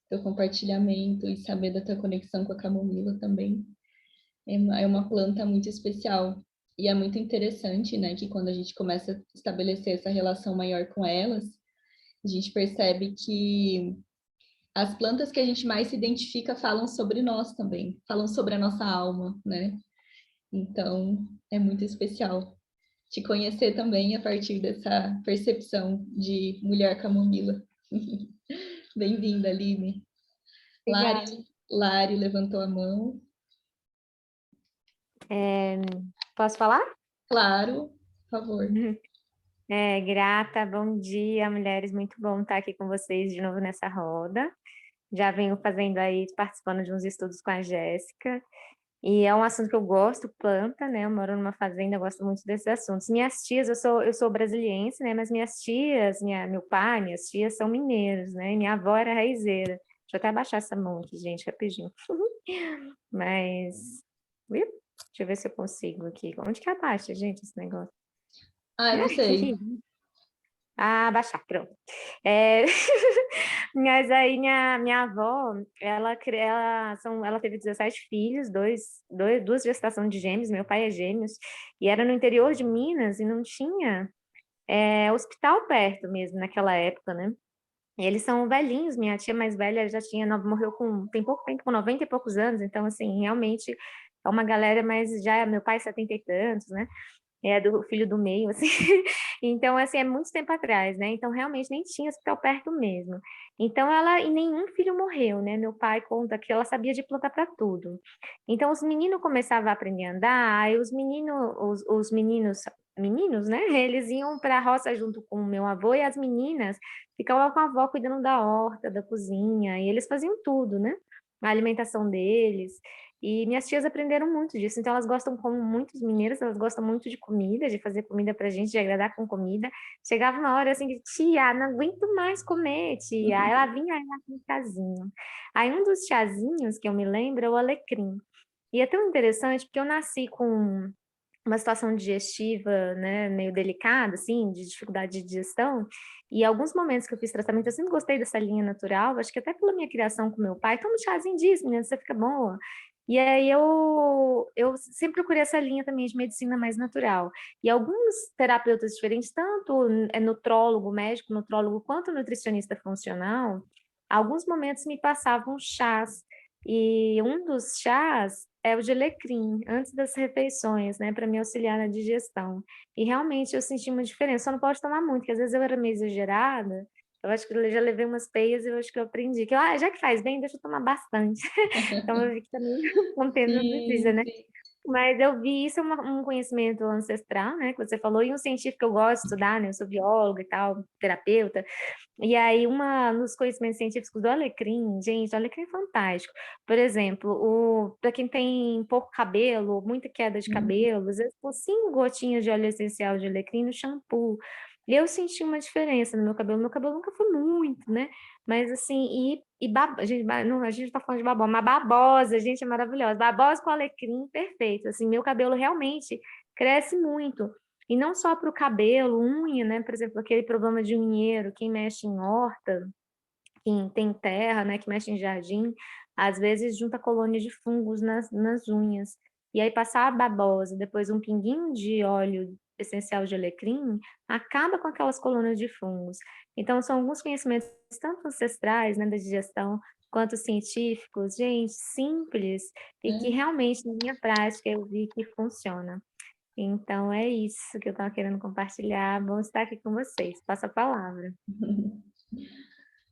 teu compartilhamento e saber da tua conexão com a camomila também. É uma planta muito especial. E é muito interessante, né, que quando a gente começa a estabelecer essa relação maior com elas, a gente percebe que as plantas que a gente mais se identifica falam sobre nós também, falam sobre a nossa alma, né? Então, é muito especial te conhecer também a partir dessa percepção de mulher camomila. Bem-vinda, Aline. Lari levantou a mão. Posso falar? Claro, por favor. Grata, bom dia, mulheres. Muito bom estar aqui com vocês de novo nessa roda. Já venho fazendo aí, participando de uns estudos com a Jéssica. E é um assunto que eu gosto, planta, né? Eu moro numa fazenda, eu gosto muito desses assuntos. Minhas tias, eu sou brasiliense, né? Mas minhas tias, meu pai, minhas tias são mineiros, né? E minha avó era raizeira. Deixa eu até abaixar essa mão aqui, gente, rapidinho. Mas, deixa eu ver se eu consigo aqui. Onde que abaixa, gente, esse negócio? Eu não sei. Baixar, pronto. Mas aí minha avó, ela teve 17 filhos, duas gestações de gêmeos, meu pai é gêmeos, e era no interior de Minas e não tinha hospital perto mesmo naquela época, né? E eles são velhinhos, minha tia mais velha já morreu tem pouco tempo, com 90 e poucos anos, então assim, realmente é uma galera, mas já meu pai 70 e tantos, né? Do filho do meio, assim. Então, assim, é muito tempo atrás, né? Então, realmente, nem tinha hospital perto mesmo. Então, e nenhum filho morreu, né? Meu pai conta que ela sabia de plantar para tudo. Então, os meninos começavam a aprender a andar, aí os meninos meninos, né? Eles iam para a roça junto com o meu avô e as meninas ficavam com a avó cuidando da horta, da cozinha, e eles faziam tudo, né? A alimentação deles. E minhas tias aprenderam muito disso. Então, elas gostam, como muitos mineiros, elas gostam muito de comida, de fazer comida pra gente, de agradar com comida. Chegava uma hora assim, de tia, não aguento mais comer, tia. Aí ela vinha lá com um chazinho. Aí um dos chazinhos que eu me lembro é o alecrim. E é tão interessante porque eu nasci com uma situação digestiva, né, meio delicada, assim, de dificuldade de digestão, e alguns momentos que eu fiz tratamento, eu sempre gostei dessa linha natural, acho que até pela minha criação com meu pai, toma um chazinho disso, menina, você fica boa. E aí eu sempre procurei essa linha também de medicina mais natural. E alguns terapeutas diferentes, tanto nutrólogo, médico nutrólogo, quanto nutricionista funcional, alguns momentos me passavam chás. E um dos chás é o de alecrim, antes das refeições, né, para me auxiliar na digestão. E realmente eu senti uma diferença. Só não pode tomar muito, porque às vezes eu era meio exagerada. Eu acho que eu já levei umas peias e eu acho que eu aprendi que, já que faz bem, deixa eu tomar bastante. Então eu vi que também contendo não precisa, Sim, né? sim. Mas eu vi isso um conhecimento ancestral, né, que você falou, e um científico que eu gosto de estudar, né, eu sou bióloga e tal, terapeuta, e aí um dos conhecimentos científicos do alecrim, gente, o alecrim é fantástico. Por exemplo, para quem tem pouco cabelo, muita queda de cabelo, às vezes por 5 gotinhas de óleo essencial de alecrim no shampoo, e eu senti uma diferença no meu cabelo nunca foi muito, né, mas assim, gente, não, a gente não tá falando de babosa, mas babosa, gente, é maravilhosa. Babosa com alecrim, perfeito. Assim, meu cabelo realmente cresce muito. E não só para o cabelo, unha, né? Por exemplo, aquele problema de unheiro, quem mexe em horta, quem tem terra, né? Que mexe em jardim, às vezes junta colônia de fungos nas unhas. E aí passar a babosa, depois um pinguinho de óleo essencial de alecrim, acaba com aquelas colônias de fungos. Então, são alguns conhecimentos tanto ancestrais, né, da digestão, quanto científicos, gente, simples, e que realmente, na minha prática, eu vi que funciona. Então, é isso que eu estava querendo compartilhar. Bom estar aqui com vocês. Passa a palavra.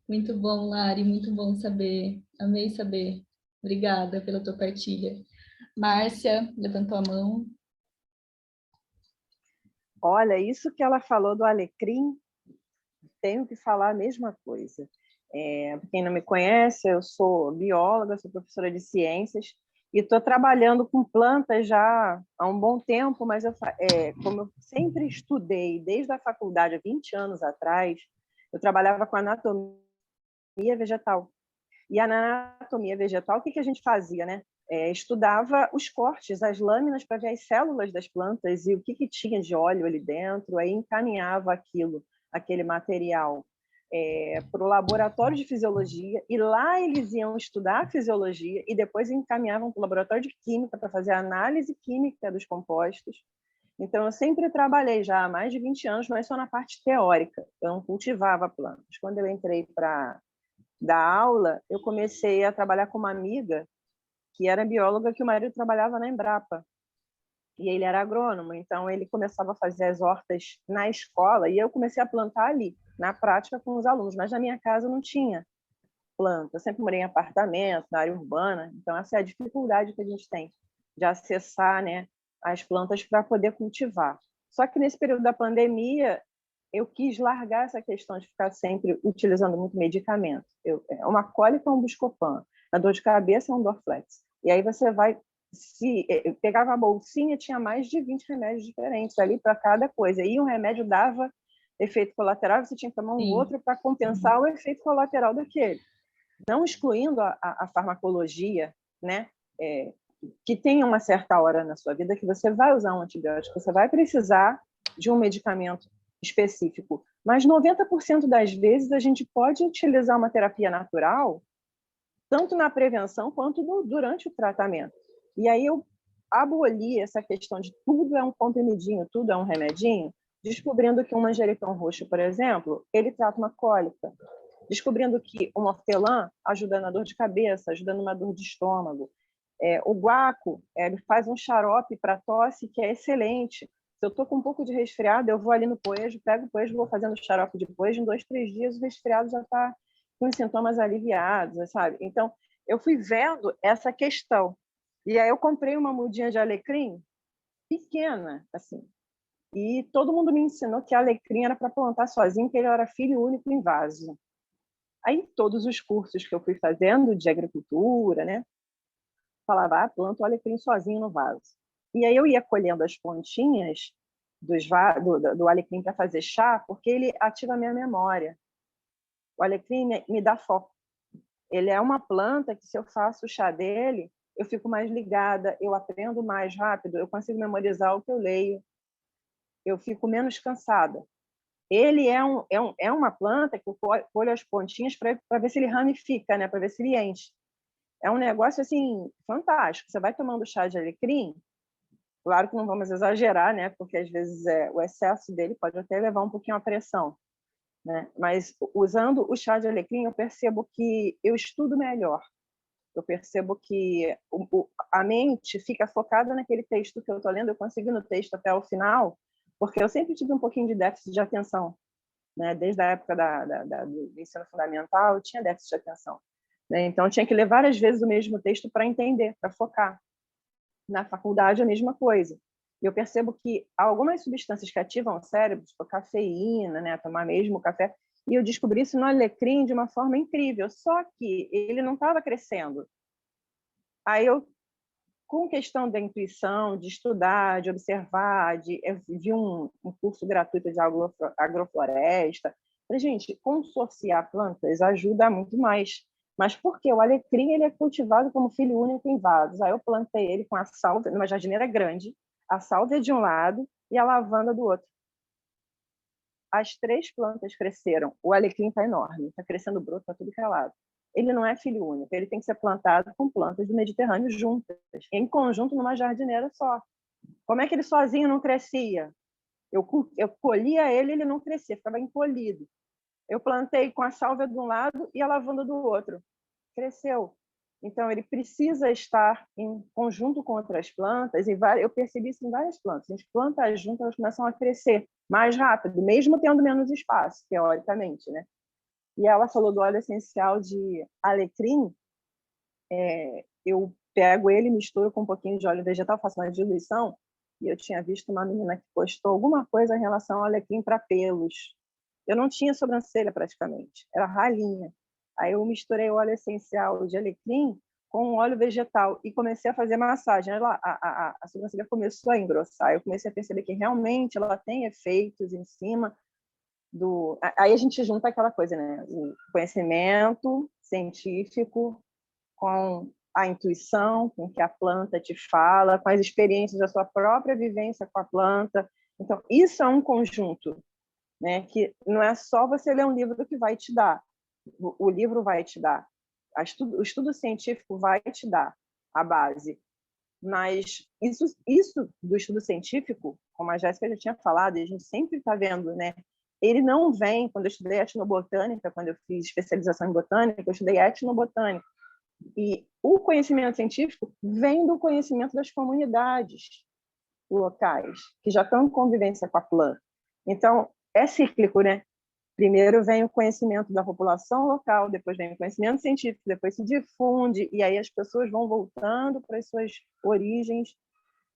Muito bom, Lari, muito bom saber. Amei saber. Obrigada pela tua partilha. Márcia, levantou a mão. Olha, isso que ela falou do alecrim, tenho que falar a mesma coisa. Quem não me conhece, eu sou bióloga, sou professora de ciências e estou trabalhando com plantas já há um bom tempo, mas como eu sempre estudei desde a faculdade, há 20 anos atrás, eu trabalhava com anatomia vegetal. E na anatomia vegetal, o que a gente fazia, né? Estudava os cortes, as lâminas, para ver as células das plantas e o que tinha de óleo ali dentro, aí encaminhava aquele material para o laboratório de fisiologia, e lá eles iam estudar a fisiologia e depois encaminhavam para o laboratório de química para fazer a análise química dos compostos. Então, eu sempre trabalhei já há mais de 20 anos, mas só na parte teórica, eu não cultivava plantas. Quando eu entrei para dar aula, eu comecei a trabalhar com uma amiga que era bióloga, que o marido trabalhava na Embrapa. E ele era agrônomo, então ele começava a fazer as hortas na escola e eu comecei a plantar ali, na prática com os alunos, mas na minha casa não tinha planta. Eu sempre morei em apartamento, na área urbana, então essa é a dificuldade que a gente tem de acessar, né, as plantas para poder cultivar. Só que nesse período da pandemia, eu quis largar essa questão de ficar sempre utilizando muito medicamento. Uma cólica é um Buscopan, a dor de cabeça é um Dorflex. E aí você vai... eu pegava a bolsinha, tinha mais de 20 remédios diferentes ali para cada coisa. E um remédio dava efeito colateral, você tinha que tomar um outro para compensar o efeito colateral daquele. Não excluindo a farmacologia, né? Que tem uma certa hora na sua vida que você vai usar um antibiótico, você vai precisar de um medicamento específico. Mas 90% das vezes a gente pode utilizar uma terapia natural tanto na prevenção quanto durante o tratamento. E aí eu aboli essa questão de tudo é um comprimidinho, tudo é um remedinho, descobrindo que um manjericão roxo, por exemplo, ele trata uma cólica. Descobrindo que um hortelã ajuda na dor de cabeça, ajuda numa dor de estômago. O guaco, ele faz um xarope para tosse que é excelente. Se eu estou com um pouco de resfriado, eu vou ali no poejo, pego o poejo, vou fazendo xarope de poejo, em 2, 3 dias o resfriado já está com os sintomas aliviados, sabe? Então, eu fui vendo essa questão. E aí eu comprei uma mudinha de alecrim pequena, assim. E todo mundo me ensinou que alecrim era para plantar sozinho, que ele era filho único em vaso. Aí, todos os cursos que eu fui fazendo de agricultura, né, falava, planta o alecrim sozinho no vaso. E aí eu ia colhendo as pontinhas do alecrim para fazer chá, porque ele ativa a minha memória. O alecrim me dá foco. Ele é uma planta que, se eu faço o chá dele, eu fico mais ligada, eu aprendo mais rápido, eu consigo memorizar o que eu leio, eu fico menos cansada. Ele é uma planta que eu colho as pontinhas para ver se ele ramifica, né? Para ver se ele enche. É um negócio assim fantástico. Você vai tomando chá de alecrim, claro que não vamos exagerar, né? Porque às vezes o excesso dele pode até levar um pouquinho à pressão, né? Mas usando o chá de alecrim, eu percebo que eu estudo melhor. Eu percebo que a mente fica focada naquele texto que eu estou lendo, eu consigo ir no texto até o final, porque eu sempre tive um pouquinho de déficit de atenção, né? Desde a época do ensino fundamental, eu tinha déficit de atenção, né? Então, eu tinha que ler várias vezes o mesmo texto para entender, para focar. Na faculdade, a mesma coisa. E eu percebo que algumas substâncias que ativam o cérebro, tipo cafeína, né? Tomar mesmo café, e eu descobri isso no alecrim de uma forma incrível, só que ele não estava crescendo. Aí eu, com questão da intuição, de estudar, de observar, eu vi um curso gratuito de agrofloresta. Falei, gente, consorciar plantas ajuda muito mais. Mas por quê? O alecrim ele é cultivado como filho único em vasos. Aí eu plantei ele com a sálvia, numa jardineira grande, a sálvia de um lado e a lavanda do outro. As 3 plantas cresceram. O alecrim está enorme, está crescendo broto para tudo que é lado. Ele não é filho único, ele tem que ser plantado com plantas do Mediterrâneo juntas, em conjunto numa jardineira só. Como é que ele sozinho não crescia? Eu colhia ele não crescia, ficava encolhido. Eu plantei com a sálvia de um lado e a lavanda do outro. Cresceu. Então, ele precisa estar em conjunto com outras plantas, e eu percebi isso em várias plantas. A gente planta junto, elas começam a crescer mais rápido, mesmo tendo menos espaço, teoricamente, né? E ela falou do óleo essencial de alecrim. Eu pego ele, misturo com um pouquinho de óleo vegetal, faço uma diluição, e eu tinha visto uma menina que postou alguma coisa em relação ao alecrim para pelos. Eu não tinha sobrancelha praticamente, era ralinha. Aí eu misturei o óleo essencial de alecrim com o óleo vegetal e comecei a fazer massagem. A sobrancelha começou a engrossar. Eu comecei a perceber que realmente ela tem efeitos em cima do... Aí a gente junta aquela coisa, né? O conhecimento científico com a intuição, com o que a planta te fala, com as experiências da sua própria vivência com a planta. Então, isso é um conjunto, né? Que não é só você ler um livro que vai te dar. O livro vai te dar. O estudo científico vai te dar a base. Mas isso do estudo científico, como a Jéssica já tinha falado, e a gente sempre está vendo, né? Ele não vem, quando eu estudei etnobotânica, quando eu fiz especialização em botânica, eu estudei etnobotânica. E o conhecimento científico vem do conhecimento das comunidades locais, que já estão em convivência com a planta. Então, é cíclico, né? Primeiro vem o conhecimento da população local, depois vem o conhecimento científico, depois se difunde, e aí as pessoas vão voltando para as suas origens.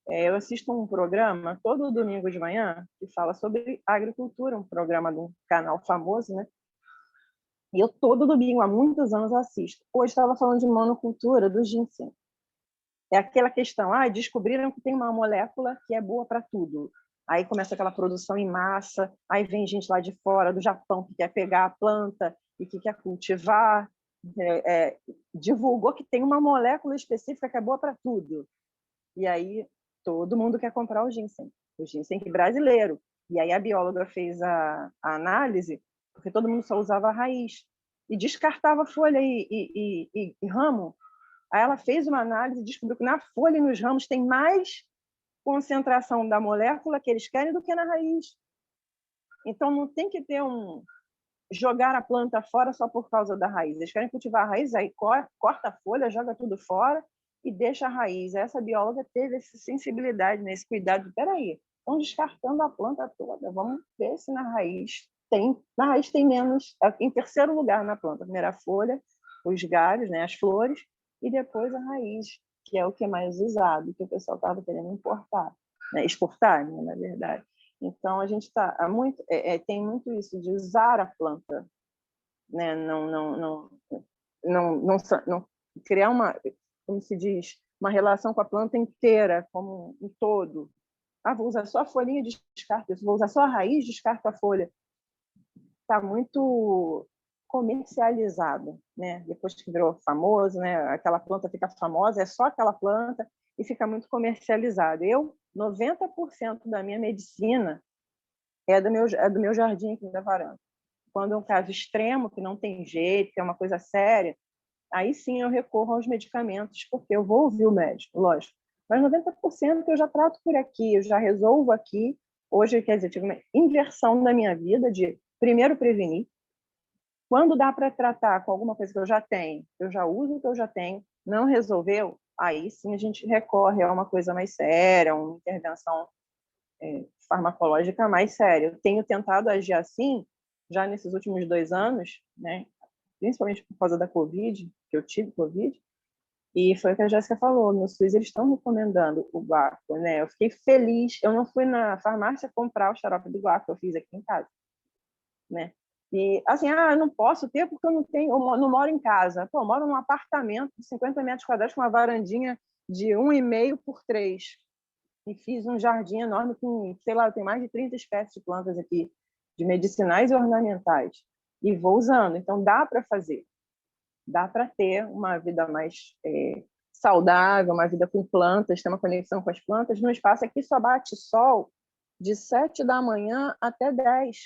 Eu assisto um programa todo domingo de manhã que fala sobre agricultura, um programa de um canal famoso, né? E eu todo domingo, há muitos anos, assisto. Hoje estava falando de monocultura, do ginseng. É aquela questão, descobriram que tem uma molécula que é boa para tudo. Aí começa aquela produção em massa, aí vem gente lá de fora, do Japão, que quer pegar a planta e que quer cultivar. Divulgou que tem uma molécula específica que é boa para tudo. E aí todo mundo quer comprar o ginseng brasileiro. E aí a bióloga fez a análise, porque todo mundo só usava a raiz e descartava folha e ramo. Aí ela fez uma análise e descobriu que na folha e nos ramos tem mais concentração da molécula que eles querem do que na raiz. Então não tem que ter jogar a planta fora só por causa da raiz. Eles querem cultivar a raiz, aí corta a folha, joga tudo fora e deixa a raiz. Essa bióloga teve essa sensibilidade, esse cuidado. Espera aí, estão descartando a planta toda. Vamos ver se na raiz tem. Na raiz tem menos. Em terceiro lugar na planta, primeiro a folha, os galhos, né, as flores, e depois a raiz, que é o que é mais usado, que o pessoal estava querendo importar, né, exportar, né, na verdade. Então, a gente tem muito isso de usar a planta, né? Não criar como se diz, uma relação com a planta inteira, como um todo. Vou usar só a folhinha, descarto isso. Vou usar só a raiz, descarto a folha. Está muito comercializado, né? Depois que virou famoso, né? Aquela planta fica famosa, é só aquela planta e fica muito comercializado. 90% da minha medicina é do meu jardim aqui da varanda. Quando é um caso extremo, que não tem jeito, que é uma coisa séria, aí sim eu recorro aos medicamentos, porque eu vou ouvir o médico, lógico. Mas 90% eu já trato por aqui, eu já resolvo aqui. Hoje, quer dizer, tive uma inversão na minha vida de primeiro prevenir. Quando dá para tratar com alguma coisa que eu já tenho, eu já uso o que eu já tenho, não resolveu, aí sim a gente recorre a uma coisa mais séria, uma intervenção farmacológica mais séria. Eu tenho tentado agir assim já nesses últimos 2 anos, né? Principalmente por causa da Covid, que eu tive Covid, e foi o que a Jéssica falou, no SUS eles estão recomendando o guaco, né? Eu fiquei feliz, eu não fui na farmácia comprar o xarope do guaco, eu fiz aqui em casa, né? E assim, eu não posso ter porque eu não moro em casa. Pô, eu moro num apartamento de 50 metros quadrados com uma varandinha de 1,5 por 3. E fiz um jardim enorme com, sei lá, tem mais de 30 espécies de plantas aqui, de medicinais e ornamentais. E vou usando. Então, dá para fazer. Dá para ter uma vida mais saudável, uma vida com plantas, ter uma conexão com as plantas. No espaço aqui só bate sol de 7 da manhã até 10.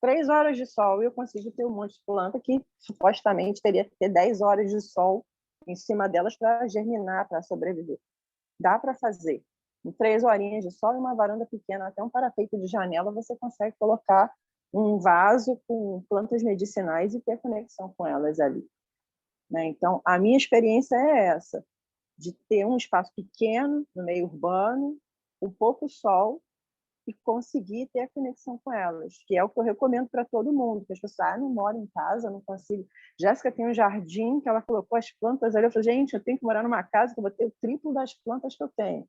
3 horas de sol e eu consigo ter um monte de planta que supostamente teria que ter 10 horas de sol em cima delas para germinar, para sobreviver. Dá para fazer. Em 3 horinhas de sol e uma varanda pequena, até um parapeito de janela, você consegue colocar um vaso com plantas medicinais e ter conexão com elas ali. Né? Então, a minha experiência é essa, de ter um espaço pequeno, no meio urbano, com pouco sol, e conseguir ter a conexão com elas, que é o que eu recomendo para todo mundo, porque as pessoas, não moro em casa, não consigo. Jéssica tem um jardim que ela colocou as plantas ali, eu falei, gente, eu tenho que morar numa casa que eu vou ter o triplo das plantas que eu tenho.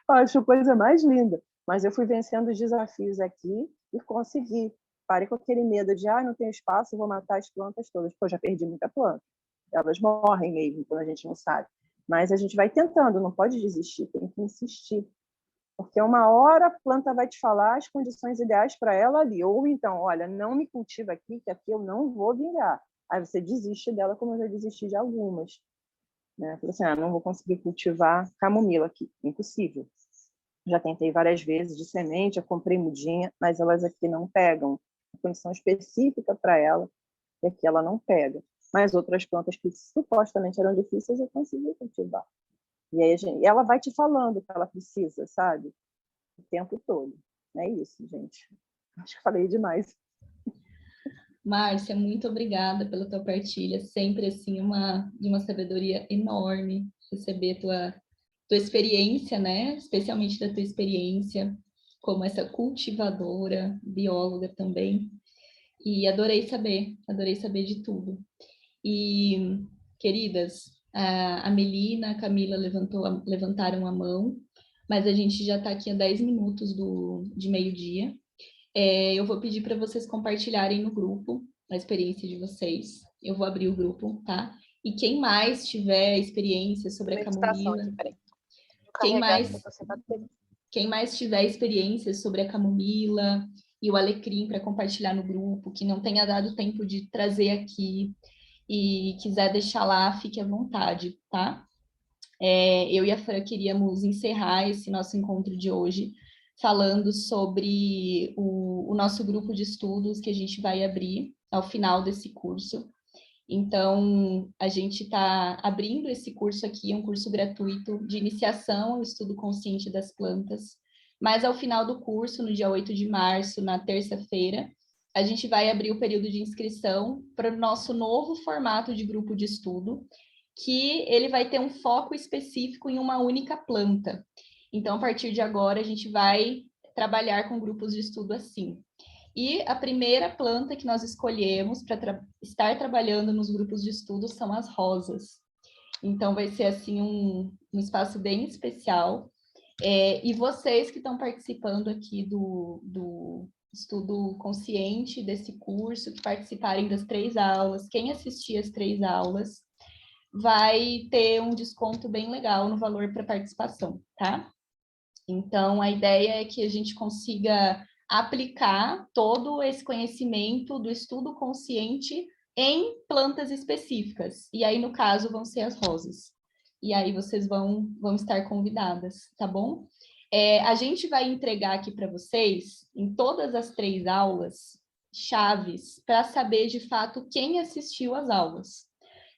Acho a coisa mais linda. Mas eu fui vencendo os desafios aqui e consegui. Parei com aquele medo de, não tenho espaço, vou matar as plantas todas. Pô, já perdi muita planta. Elas morrem mesmo quando a gente não sabe. Mas a gente vai tentando, não pode desistir, tem que insistir. Porque uma hora a planta vai te falar as condições ideais para ela ali. Ou então, olha, não me cultiva aqui, que aqui eu não vou vingar. Aí você desiste dela, como eu já desisti de algumas. Né? Falei assim, não vou conseguir cultivar camomila aqui, impossível. Já tentei várias vezes de semente, eu comprei mudinha, mas elas aqui não pegam. A condição específica para ela é que ela não pega. Mas outras plantas que supostamente eram difíceis, eu consegui cultivar. E aí ela vai te falando o que ela precisa, sabe? O tempo todo. É isso, gente. Acho que falei demais. Márcia, muito obrigada pela tua partilha. Sempre, assim, de uma sabedoria enorme receber tua experiência, né? Especialmente da tua experiência como essa cultivadora, bióloga também. E adorei saber de tudo. E, queridas, a Melina, a Camila levantaram a mão, mas a gente já está aqui há 10 minutos de meio-dia. Eu vou pedir para vocês compartilharem no grupo a experiência de vocês. Eu vou abrir o grupo, tá? E quem mais tiver experiência sobre a camomila... Quem mais tiver experiência sobre a camomila e o alecrim para compartilhar no grupo, que não tenha dado tempo de trazer aqui e quiser deixar lá, fique à vontade, tá? Eu e a Fran queríamos encerrar esse nosso encontro de hoje falando sobre o nosso grupo de estudos que a gente vai abrir ao final desse curso. Então, a gente está abrindo esse curso aqui, um curso gratuito de iniciação ao estudo consciente das plantas, mas ao final do curso, no dia 8 de março, na terça-feira, a gente vai abrir o período de inscrição para o nosso novo formato de grupo de estudo, que ele vai ter um foco específico em uma única planta. Então, a partir de agora, a gente vai trabalhar com grupos de estudo assim. E a primeira planta que nós escolhemos para estar trabalhando nos grupos de estudo são as rosas. Então, vai ser assim um espaço bem especial. E vocês que estão participando aqui do estudo consciente desse curso, que participarem das 3 aulas, quem assistir as 3 aulas, vai ter um desconto bem legal no valor para participação, tá? Então, a ideia é que a gente consiga aplicar todo esse conhecimento do estudo consciente em plantas específicas. E aí, no caso, vão ser as rosas. E aí vocês vão estar convidadas, tá bom? A gente vai entregar aqui para vocês, em todas as 3 aulas, chaves para saber, de fato, quem assistiu às aulas.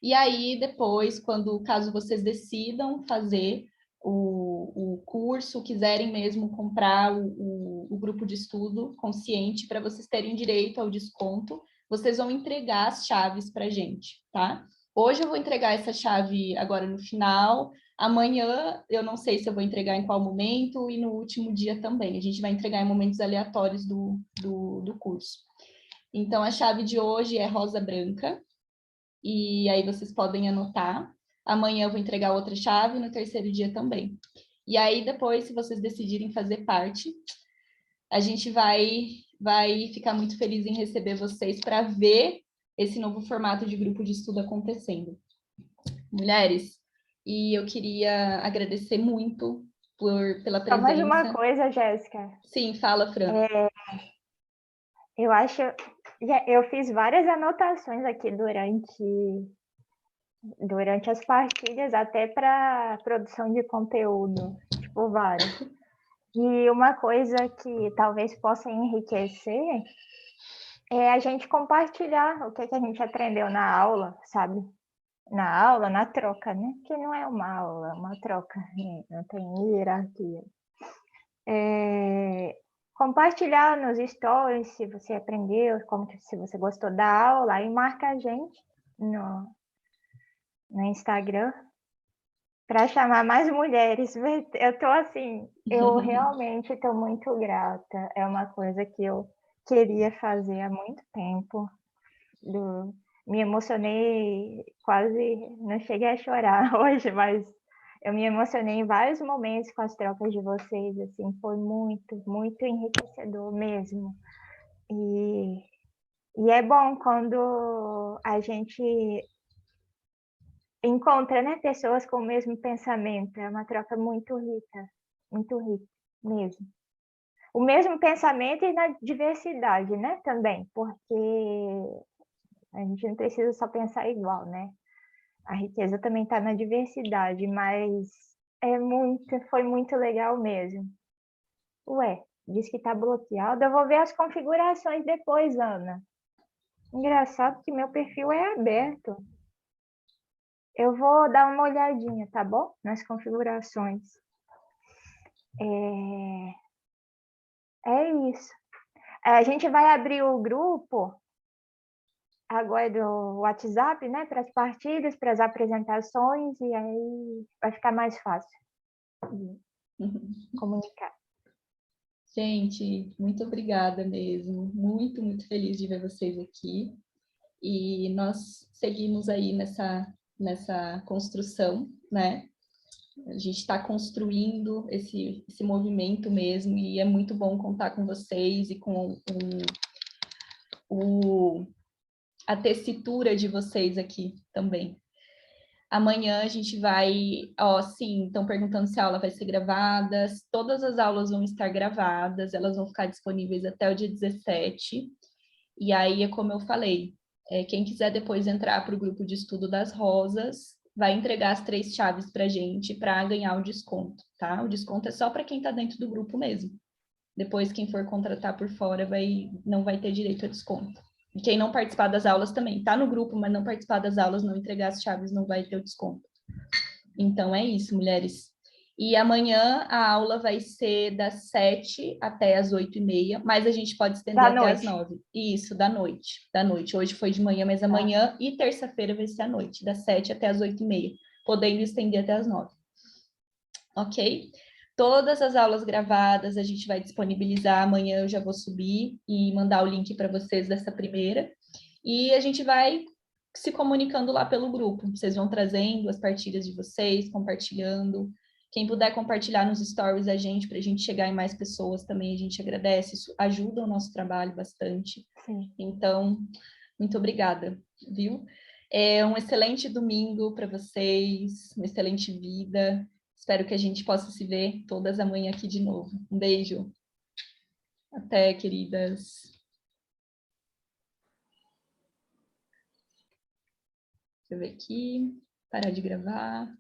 E aí, depois, caso vocês decidam fazer o curso, quiserem mesmo comprar o grupo de estudo consciente, para vocês terem direito ao desconto, vocês vão entregar as chaves para a gente, tá? Hoje eu vou entregar essa chave agora no final, amanhã eu não sei se eu vou entregar em qual momento, e no último dia também. A gente vai entregar em momentos aleatórios do curso. Então, a chave de hoje é rosa branca, e aí vocês podem anotar. Amanhã eu vou entregar outra chave, no terceiro dia também. E aí, depois, se vocês decidirem fazer parte, a gente vai ficar muito feliz em receber vocês para ver esse novo formato de grupo de estudo acontecendo. Mulheres, e eu queria agradecer muito pela presença. Só mais uma coisa, Jéssica. Sim, fala, Fran. Eu fiz várias anotações aqui durante as partilhas, até para produção de conteúdo, tipo, várias. E uma coisa que talvez possa enriquecer é a gente compartilhar o que a gente aprendeu na aula, sabe? Na aula, na troca, né? Que não é uma aula, é uma troca, né? Não tem hierarquia. Compartilhar nos stories se você aprendeu, se você gostou da aula, e marca a gente no Instagram para chamar mais mulheres. Eu tô assim, eu realmente estou muito grata. É uma coisa que eu queria fazer há muito tempo. Me emocionei, quase não cheguei a chorar hoje, mas eu me emocionei em vários momentos com as trocas de vocês, assim, foi muito, muito enriquecedor mesmo. E é bom quando a gente encontra, né, pessoas com o mesmo pensamento, é uma troca muito rica mesmo. O mesmo pensamento e na diversidade, né, também, porque a gente não precisa só pensar igual, né? A riqueza também está na diversidade, mas foi muito legal mesmo. Ué, diz que está bloqueado. Eu vou ver as configurações depois, Ana. Engraçado que meu perfil é aberto. Eu vou dar uma olhadinha, tá bom? Nas configurações. É isso. A gente vai abrir o grupo agora do WhatsApp, né, para as partidas, para as apresentações, e aí vai ficar mais fácil de comunicar. Gente, muito obrigada mesmo. Muito, muito feliz de ver vocês aqui. E nós seguimos aí nessa construção, né? A gente está construindo esse movimento mesmo, e é muito bom contar com vocês e com a tessitura de vocês aqui também. Amanhã a gente vai... sim, estão perguntando se a aula vai ser gravada. Todas as aulas vão estar gravadas, elas vão ficar disponíveis até o dia 17. E aí, é como eu falei, quem quiser depois entrar para o grupo de estudo das rosas, vai entregar as 3 chaves para a gente para ganhar o desconto, tá? O desconto é só para quem está dentro do grupo mesmo. Depois, quem for contratar por fora não vai ter direito a desconto. E quem não participar das aulas também, está no grupo, mas não participar das aulas, não entregar as chaves, não vai ter o desconto. Então, é isso, mulheres. E amanhã a aula vai ser das 7 até as 8h30, mas a gente pode estender até as 9. Isso, da noite. Hoje foi de manhã, mas amanhã e terça-feira vai ser à noite, das 7 até as 8h30, podendo estender até as 9. Ok? Todas as aulas gravadas a gente vai disponibilizar. Amanhã eu já vou subir e mandar o link para vocês dessa primeira. E a gente vai se comunicando lá pelo grupo. Vocês vão trazendo as partilhas de vocês, compartilhando. Quem puder compartilhar nos stories a gente, para a gente chegar em mais pessoas também, a gente agradece. Isso ajuda o nosso trabalho bastante. Sim. Então, muito obrigada, viu? Um excelente domingo para vocês, uma excelente vida. Espero que a gente possa se ver todas amanhã aqui de novo. Um beijo. Até, queridas. Deixa eu ver aqui. Parar de gravar.